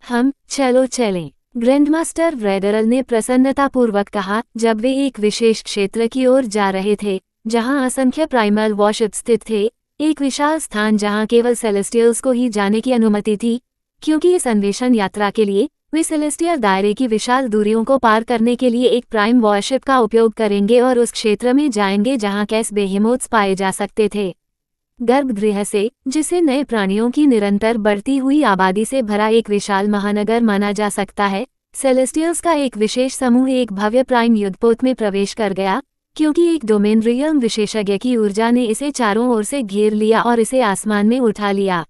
चलो चलें, ग्रैंडमास्टर व्रेडरल ने प्रसन्नतापूर्वक कहा जब वे एक विशेष क्षेत्र की ओर जा रहे थे, जहां असंख्य प्राइमल वॉरशिप स्थित थे, एक विशाल स्थान जहां केवल सेलेस्टियल्स को ही जाने की अनुमति थी, क्योंकि इस अन्वेषण यात्रा के लिए वे सेलेस्टियल दायरे की विशाल दूरियों को पार करने के लिए एक प्राइम वॉरशिप का उपयोग करेंगे और उस क्षेत्र में जाएंगे जहां कैस बेहेमोथ्स पाए जा सकते थे। गर्भगृह से, जिसे नए प्राणियों की निरंतर बढ़ती हुई आबादी से भरा एक विशाल महानगर माना जा सकता है, सेलेस्टियल्स का एक विशेष समूह एक भव्य प्राइम युद्धपोत में प्रवेश कर गया, क्योंकि एक डोमेन रियल्म विशेषज्ञ की ऊर्जा ने इसे चारों ओर से घेर लिया और इसे आसमान में उठा लिया।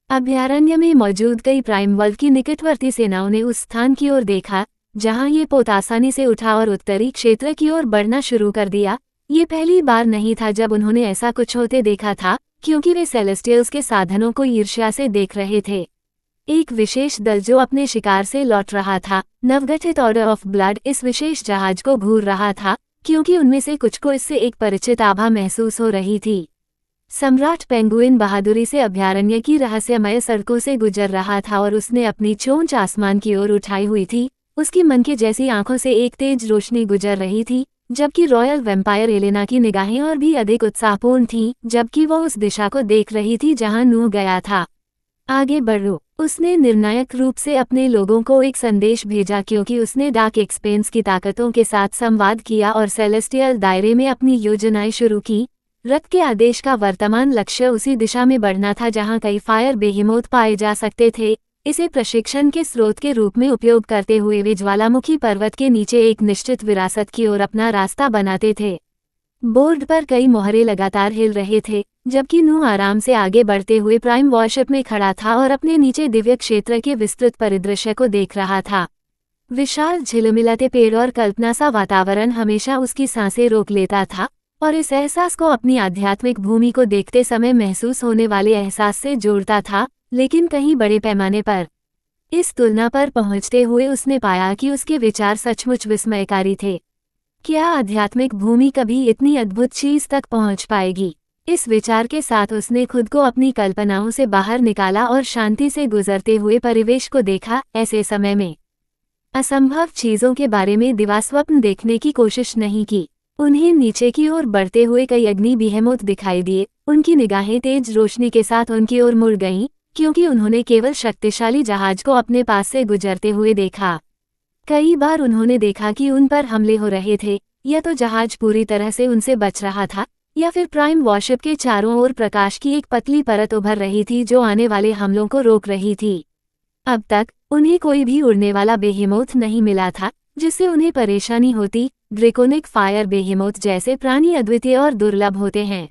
अभयारण्य में मौजूद कई प्राइम वर्ल्ड की निकटवर्ती सेनाओं ने उस स्थान की ओर देखा जहां ये पोत आसानी से उठा और उत्तरी क्षेत्र की ओर बढ़ना शुरू कर दिया। ये पहली बार नहीं था जब उन्होंने ऐसा कुछ होते देखा था, क्योंकि वे सेलेस्टियल्स के साधनों को ईर्ष्या से देख रहे थे। एक विशेष दल जो अपने शिकार से लौट रहा था, नवगठित ऑर्डर ऑफ ब्लड, इस विशेष जहाज को घूर रहा था, क्योंकि उनमें से कुछ को इससे एक परिचित आभा महसूस हो रही थी। सम्राट पेंगुइन बहादुरी से अभयारण्य की रहस्यमय सड़कों से गुजर रहा था और उसने अपनी चोंच आसमान की ओर उठाई हुई थी। उसकी मन के जैसी आंखों से एक तेज रोशनी गुजर रही थी, जबकि रॉयल वैम्पायर एलेना की निगाहें और भी अधिक उत्साहपूर्ण थीं, जबकि वह उस दिशा को देख रही थी जहां नूह गया था। आगे बढ़ो, उसने निर्णायक रूप से अपने लोगों को एक संदेश भेजा, क्योंकि उसने डार्क एक्सपेंस की ताकतों के साथ संवाद किया और सेलेस्टियल दायरे में अपनी योजनाएं शुरू की। रथ के आदेश का वर्तमान लक्ष्य उसी दिशा में बढ़ना था जहां कई फायर बेहेमोथ पाए जा सकते थे। इसे प्रशिक्षण के स्रोत के रूप में उपयोग करते हुए वे ज्वालामुखी पर्वत के नीचे एक निश्चित विरासत की ओर अपना रास्ता बनाते थे। बोर्ड पर कई मोहरे लगातार हिल रहे थे, जबकि नूह आराम से आगे बढ़ते हुए प्राइम वॉरशिप में खड़ा था और अपने नीचे दिव्य क्षेत्र के विस्तृत परिदृश्य को देख रहा था। विशाल झिलमिलाते पेड़ और कल्पना सा वातावरण हमेशा उसकी सांसें रोक लेता था, और इस एहसास को अपनी आध्यात्मिक भूमि को देखते समय महसूस होने वाले एहसास से जोड़ता था, लेकिन कहीं बड़े पैमाने पर। इस तुलना पर पहुंचते हुए उसने पाया कि उसके विचार सचमुच विस्मयकारी थे। क्या आध्यात्मिक भूमि कभी इतनी अद्भुत चीज तक पहुंच पाएगी? इस विचार के साथ उसने खुद को अपनी कल्पनाओं से बाहर निकाला और शांति से गुजरते हुए परिवेश को देखा। ऐसे समय में असंभव चीजों के बारे में दिवास्वप्न देखने की कोशिश नहीं की। उन्हें नीचे की ओर बढ़ते हुए कई अग्नि बिहेमोथ दिखाई दिए। उनकी निगाहें तेज रोशनी के साथ उनकी ओर मुड़ गईं, क्योंकि उन्होंने केवल शक्तिशाली जहाज को अपने पास से गुजरते हुए देखा। कई बार उन्होंने देखा कि उन पर हमले हो रहे थे, या तो जहाज पूरी तरह से उनसे बच रहा था, या फिर प्राइम वॉरशिप के चारों ओर प्रकाश की एक पतली परत उभर रही थी जो आने वाले हमलों को रोक रही थी। अब तक उन्हें कोई भी उड़ने वाला बेहेमोथ नहीं मिला था जिससे उन्हें परेशानी होती। ड्रेकोनिक फायर बेहेमोथ जैसे प्राणी अद्वितीय और दुर्लभ होते हैं।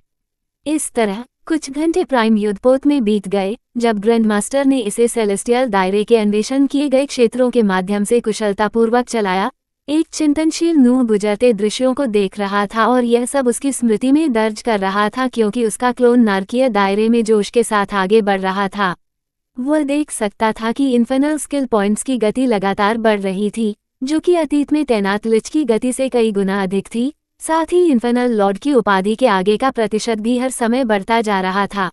इस तरह कुछ घंटे प्राइम युद्धपोत में बीत गए, जब ग्रैंडमास्टर ने इसे सेलेस्टियल दायरे के अन्वेषण किए गए क्षेत्रों के माध्यम से कुशलतापूर्वक चलाया। एक चिंतनशील नूह गुजरते दृश्यों को देख रहा था और यह सब उसकी स्मृति में दर्ज कर रहा था, क्योंकि उसका क्लोन नारकीय दायरे में जोश के साथ आगे बढ़ रहा था। वह देख सकता था कि इन्फर्नल स्किल पॉइंट्स की गति लगातार बढ़ रही थी, जो कि अतीत में तैनात लिच की गति से कई गुना अधिक थी। साथ ही इन्फर्नल लॉर्ड की उपाधि के आगे का प्रतिशत भी हर समय बढ़ता जा रहा था।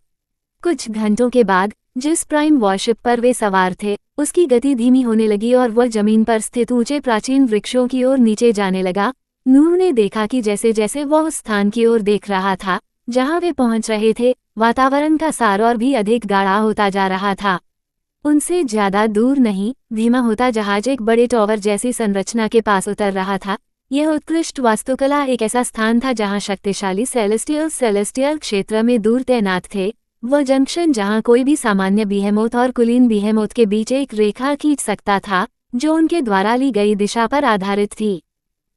कुछ घंटों के बाद जिस प्राइम वॉरशिप पर वे सवार थे, उसकी गति धीमी होने लगी और वह जमीन पर स्थित ऊंचे प्राचीन वृक्षों की ओर नीचे जाने लगा। नूह ने देखा कि जैसे जैसे वह उस स्थान की ओर देख रहा था जहां वे पहुंच रहे थे, वातावरण का सार और भी अधिक गाढ़ा होता जा रहा था। उनसे ज्यादा दूर नहीं, धीमा होता जहाज एक बड़े टॉवर जैसी संरचना के पास उतर रहा था। यह उत्कृष्ट वास्तुकला एक ऐसा स्थान था जहां शक्तिशाली सेलेस्टियल क्षेत्र में दूर तैनात थे। वह जंक्शन जहां कोई भी सामान्य बीहेमोथ और कुलीन बीहेमोथ के बीच एक रेखा खींच सकता था, जो उनके द्वारा ली गई दिशा पर आधारित थी।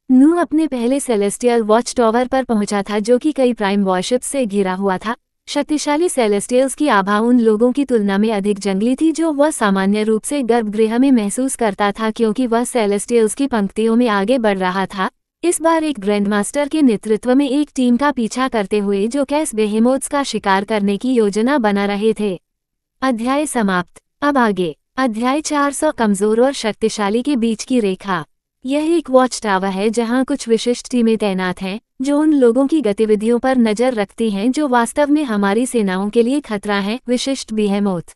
नूह अपने पहले सेलेस्टियल वॉच टावर पर पहुंचा था, जो कि कई प्राइम वॉरशिप से घिरा हुआ था। शक्तिशाली सेलेस्टियल्स की आभा उन लोगों की तुलना में अधिक जंगली थी जो वह सामान्य रूप से गर्भगृह में महसूस करता था, क्योंकि वह सेलेस्टियल्स की पंक्तियों में आगे बढ़ रहा था। इस बार एक ग्रैंडमास्टर के नेतृत्व में एक टीम का पीछा करते हुए जो कैस बेहेमोथ्स का शिकार करने की योजना बना रहे थे। अध्याय समाप्त। अब आगे अध्याय 400 कमजोर और शक्तिशाली के बीच की रेखा। यह एक वॉच टावर है जहां कुछ विशिष्ट टीमें तैनात हैं जो उन लोगों की गतिविधियों पर नजर रखती हैं जो वास्तव में हमारी सेनाओं के लिए खतरा हैं। विशिष्ट बीहेमोथ,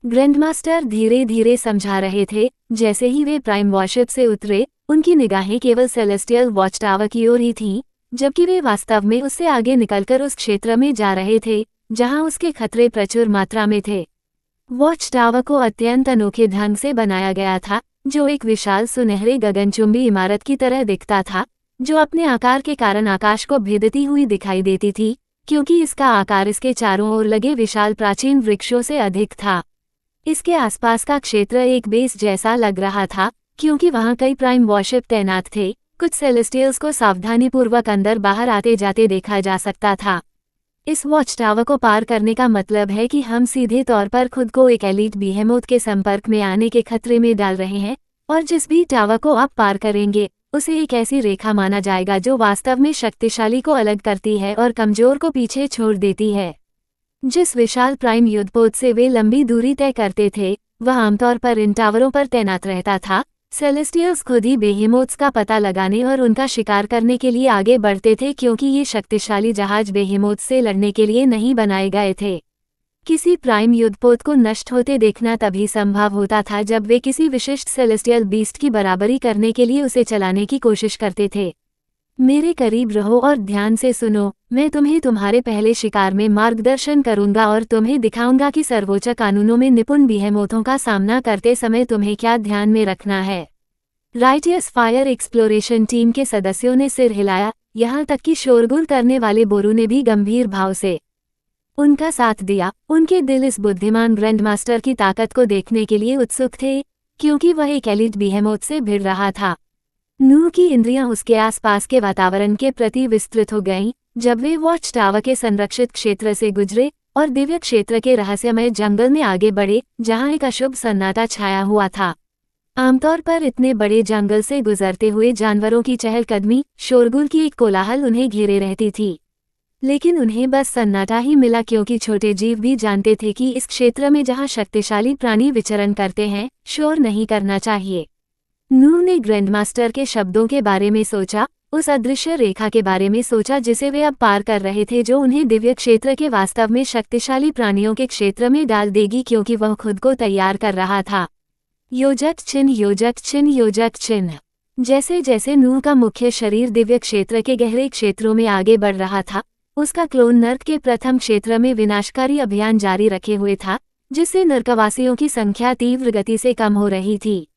ग्रैंडमास्टर धीरे धीरे समझा रहे थे। जैसे ही वे प्राइम वॉरशिप से उतरे, उनकी निगाहें केवल सेलेस्टियल वॉच टावर की ओर ही थीं, जबकि वे वास्तव में उससे आगे निकलकर उस क्षेत्र में जा रहे थे जहां उसके खतरे प्रचुर मात्रा में थे। वॉच टावर को अत्यंत अनोखे ढंग से बनाया गया था, जो एक विशाल सुनहरे गगनचुंबी इमारत की तरह दिखता था, जो अपने आकार के कारण आकाश को भेदती हुई दिखाई देती थी, क्योंकि इसका आकार इसके चारों ओर लगे विशाल प्राचीन वृक्षों से अधिक था। इसके आसपास का क्षेत्र एक बेस जैसा लग रहा था, क्योंकि वहां कई प्राइम वॉरशिप तैनात थे। कुछ सेलेस्टियल्स को सावधानीपूर्वक अंदर बाहर आते जाते देखा जा सकता था। इस वॉच टावर को पार करने का मतलब है कि हम सीधे तौर पर खुद को एक एलीट बीहेमोथ के संपर्क में आने के खतरे में डाल रहे हैं, और जिस भी टावर को आप पार करेंगे उसे एक ऐसी रेखा माना जाएगा जो वास्तव में शक्तिशाली को अलग करती है और कमजोर को पीछे छोड़ देती है। जिस विशाल प्राइम युद्धपोत से वे लंबी दूरी तय करते थे, वह आमतौर पर इन टावरों पर तैनात रहता था। सेलेस्टियल्स खुद ही बेहेमोथ्स का पता लगाने और उनका शिकार करने के लिए आगे बढ़ते थे, क्योंकि ये शक्तिशाली जहाज बेहेमोथ्स से लड़ने के लिए नहीं बनाए गए थे। किसी प्राइम युद्धपोत को नष्ट होते देखना तभी संभव होता था जब वे किसी विशिष्ट सेलेस्टियल बीस्ट की बराबरी करने के लिए उसे चलाने की कोशिश करते थे। मेरे करीब रहो और ध्यान से सुनो। मैं तुम्हें तुम्हारे पहले शिकार में मार्गदर्शन करूंगा और तुम्हें दिखाऊंगा कि सर्वोच्च कानूनों में निपुण बीहेमोथों का सामना करते समय तुम्हें क्या ध्यान में रखना है। राइटियस फायर एक्सप्लोरेशन टीम के सदस्यों ने सिर हिलाया, यहाँ तक कि शोरगुल करने वाले बोरू ने भी गंभीर भाव से उनका साथ दिया। उनके दिल इस बुद्धिमान ग्रैंडमास्टर की ताकत को देखने के लिए उत्सुक थे, क्योंकि वह एक एलीट बीहेमोथ से भिड़ रहा था। नूह की इंद्रियां उसके आसपास के वातावरण के प्रति विस्तृत हो गईं जब वे वॉच टावर के संरक्षित क्षेत्र से गुजरे और दिव्य क्षेत्र के रहस्यमय जंगल में आगे बढ़े, जहां एक अशुभ सन्नाटा छाया हुआ था। आमतौर पर इतने बड़े जंगल से गुजरते हुए जानवरों की चहलकदमी, शोरगुल की एक कोलाहल उन्हें घेरे रहती थी, लेकिन उन्हें बस सन्नाटा ही मिला, क्योंकि छोटे जीव भी जानते थे कि इस क्षेत्र में जहां शक्तिशाली प्राणी विचरण करते हैं, शोर नहीं करना चाहिए। नूह ने ग्रैंडमास्टर के शब्दों के बारे में सोचा, उस अदृश्य रेखा के बारे में सोचा जिसे वे अब पार कर रहे थे, जो उन्हें दिव्य क्षेत्र के वास्तव में शक्तिशाली प्राणियों के क्षेत्र में डाल देगी, क्योंकि वह खुद को तैयार कर रहा था। योजक चिन्ह, योजक चिन्ह, योजक चिन्ह। जैसे जैसे नूह का मुख्य शरीर दिव्य क्षेत्र के गहरे क्षेत्रों में आगे बढ़ रहा था, उसका क्लोन नर्क के प्रथम क्षेत्र में विनाशकारी अभियान जारी रखे हुए था, जिससे नर्कवासियों की संख्या तीव्र गति से कम हो रही थी।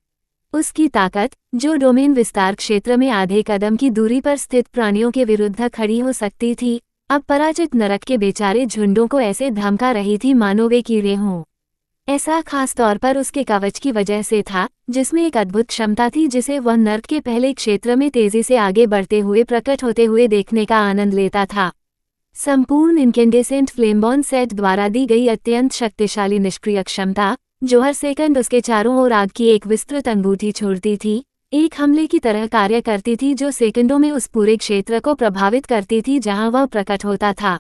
उसकी ताकत, जो डोमेन विस्तार क्षेत्र में आधे कदम की दूरी पर स्थित प्राणियों के विरुद्ध खड़ी हो सकती थी, अब पराजित नरक के बेचारे झुंडों को ऐसे धमका रही थी मानो वे कीड़े हों। ऐसा खास तौर पर उसके कवच की वजह से था, जिसमें एक अद्भुत क्षमता थी जिसे वह नर्क के पहले क्षेत्र में तेजी से आगे बढ़ते हुए प्रकट होते हुए देखने का आनंद लेता था। संपूर्ण इनकेंडेसेंट फ्लेमबॉर्न सेट द्वारा दी गई अत्यंत शक्तिशाली निष्क्रिय क्षमता, जो हर सेकंड उसके चारों ओर आग की एक विस्तृत अंगूठी छोड़ती थी, एक हमले की तरह कार्य करती थी जो सेकंडों में उस पूरे क्षेत्र को प्रभावित करती थी जहां वह प्रकट होता था।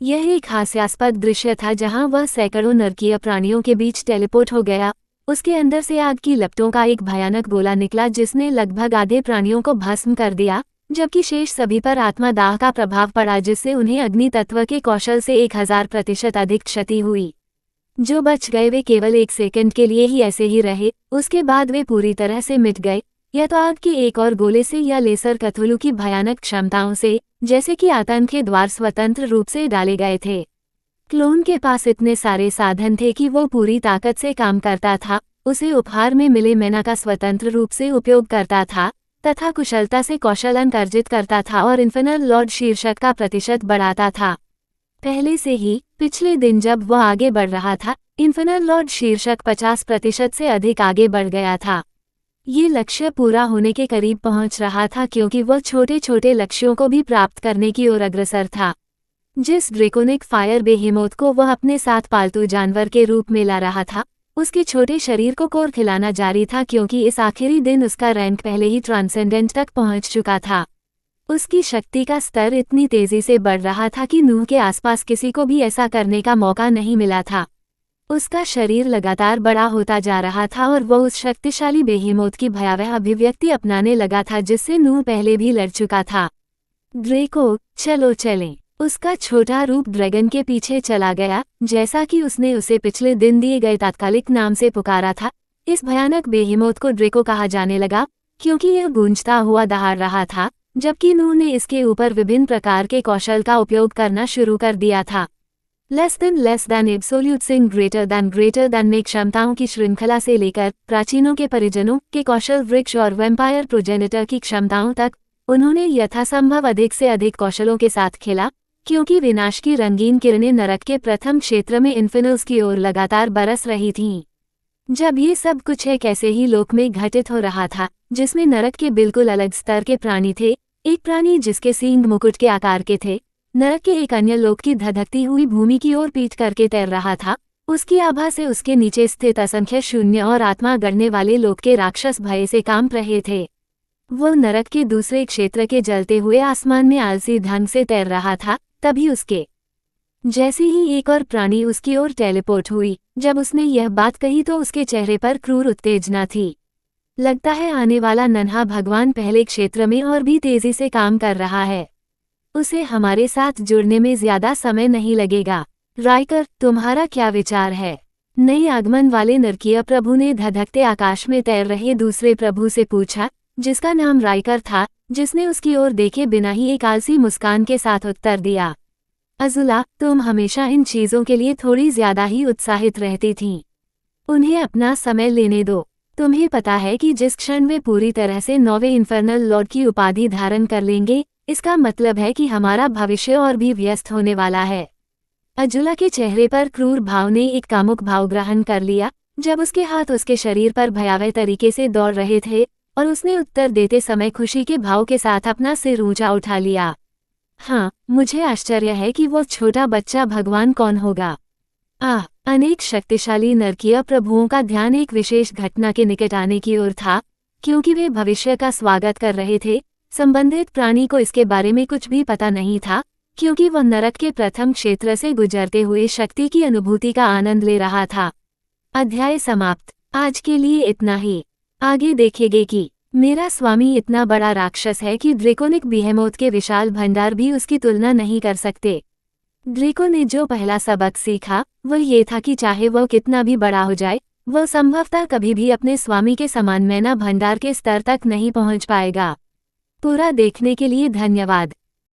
यह एक हास्यास्पद दृश्य था जहां वह सैकड़ों नरकीय प्राणियों के बीच टेलीपोर्ट हो गया। उसके अंदर से आग की लपटों का एक भयानक गोला निकला जिसने लगभग आधे प्राणियों को भस्म कर दिया, जबकि शेष सभी पर आत्मादाह का प्रभाव पड़ा जिससे उन्हें अग्नि तत्व के कौशल से 1000% अधिक क्षति हुई। जो बच गए वे केवल 1 सेकंड के लिए ही ऐसे ही रहे, उसके बाद वे पूरी तरह से मिट गए, या तो आग के एक और गोले से या लेसर कथुलू की भयानक क्षमताओं से, जैसे कि आतंक के द्वार स्वतंत्र रूप से डाले गए थे। क्लोन के पास इतने सारे साधन थे कि वो पूरी ताकत से काम करता था, उसे उपहार में मिले मैना का स्वतंत्र रूप से उपयोग करता था तथा कुशलता से कौशलन अर्जित करता था और इन्फिनल लॉर्ड शीर्षक का प्रतिशत बढ़ाता था। पहले से ही पिछले दिन जब वह आगे बढ़ रहा था, इन्फिनल लॉर्ड शीर्षक 50% से अधिक आगे बढ़ गया था। ये लक्ष्य पूरा होने के करीब पहुंच रहा था क्योंकि वह छोटे छोटे लक्ष्यों को भी प्राप्त करने की ओर अग्रसर था। जिस ड्रेकोनिक फायर बेहेमोथ को वह अपने साथ पालतू जानवर के रूप में ला रहा था, उसके छोटे शरीर को कोर खिलाना जारी था क्योंकि इस आखिरी दिन उसका रैंक पहले ही ट्रांसेंडेंट तक पहुंच चुका था। उसकी शक्ति का स्तर इतनी तेजी से बढ़ रहा था कि नूह के आसपास किसी को भी ऐसा करने का मौका नहीं मिला था। उसका शरीर लगातार बड़ा होता जा रहा था और वह उस शक्तिशाली बेहेमोथ की भयावह अभिव्यक्ति अपनाने लगा था जिससे नूह पहले भी लड़ चुका था। ड्रेको, चलो चलें। उसका छोटा रूप ड्रैगन के पीछे चला गया, जैसा कि उसने उसे पिछले दिन दिए गए तात्कालिक नाम से पुकारा था। इस भयानक बेहेमोथ को ड्रेको कहा जाने लगा क्योंकि यह गूंजता हुआ दहाड़ रहा था, जबकि नूह ने इसके ऊपर विभिन्न प्रकार के कौशल का उपयोग करना शुरू कर दिया था। Less than absolute Singh greater than में क्षमताओं की श्रृंखला से लेकर प्राचीनों के परिजनों के कौशल वृक्ष और वेम्पायर प्रोजेनिटर की क्षमताओं तक, उन्होंने यथासंभव अधिक से अधिक कौशलों के साथ खेला, क्योंकि विनाश की रंगीन किरणें नरक के प्रथम क्षेत्र में इन्फिनल्स की ओर लगातार बरस रही थीं। जब ये सब कुछ एक ऐसे ही लोक में घटित हो रहा था जिसमें नरक के बिल्कुल अलग स्तर के प्राणी थे, एक प्राणी जिसके सींग मुकुट के आकार के थे, नरक के एक अन्य लोक की धधकती हुई भूमि की ओर पीठ करके तैर रहा था। उसकी आभा से उसके नीचे स्थित असंख्य शून्य और आत्मा गढ़ने वाले लोक के राक्षस भय से कांप रहे थे। वो नरक के दूसरे क्षेत्र के जलते हुए आसमान में आलसी ढंग से तैर रहा था। तभी उसके जैसे ही एक और प्राणी उसकी ओर टेलीपोर्ट हुई। जब उसने यह बात कही तो उसके चेहरे पर क्रूर उत्तेजना थी। लगता है आने वाला नन्हा भगवान पहले क्षेत्र में और भी तेजी से काम कर रहा है। उसे हमारे साथ जुड़ने में ज्यादा समय नहीं लगेगा। राइकर, तुम्हारा क्या विचार है? नए आगमन वाले नरकीय प्रभु ने धधकते आकाश में तैर रहे दूसरे प्रभु से पूछा, जिसका नाम राइकर था, जिसने उसकी ओर देखे बिना ही एक आलसी मुस्कान के साथ उत्तर दिया। अज़ुला, तुम हमेशा इन चीजों के लिए थोड़ी ज्यादा ही उत्साहित रहती थीं। उन्हें अपना समय लेने दो। तुम्हें पता है कि जिस क्षण वे पूरी तरह से 9वें इन्फर्नल लॉर्ड की उपाधि धारण कर लेंगे, इसका मतलब है कि हमारा भविष्य और भी व्यस्त होने वाला है। अजुला के चेहरे पर क्रूर भाव ने एक कामुक भाव ग्रहण कर लिया, जब उसके हाथ उसके शरीर पर भयावह तरीके से दौड़ रहे थे और उसने उत्तर देते समय खुशी के भाव के साथ अपना सिर ऊंचा उठा लिया। हाँ, मुझे आश्चर्य है कि वो छोटा बच्चा भगवान कौन होगा। अनेक शक्तिशाली नरकीय प्रभुओं का ध्यान एक विशेष घटना के निकट आने की ओर था, क्योंकि वे भविष्य का स्वागत कर रहे थे। संबंधित प्राणी को इसके बारे में कुछ भी पता नहीं था, क्योंकि वह नरक के प्रथम क्षेत्र से गुजरते हुए शक्ति की अनुभूति का आनंद ले रहा था। अध्याय समाप्त। आज के लिए इतना ही। आगे देखेंगे कि मेरा स्वामी इतना बड़ा राक्षस है कि ड्रेकोनिक बिहेमोथ के विशाल भंडार भी उसकी तुलना नहीं कर सकते। ड्रेको ने जो पहला सबक सीखा वह ये था कि चाहे वह कितना भी बड़ा हो जाए, वह संभवतः कभी भी अपने स्वामी के समान मैना भंडार के स्तर तक नहीं पहुंच पाएगा। पूरा देखने के लिए धन्यवाद।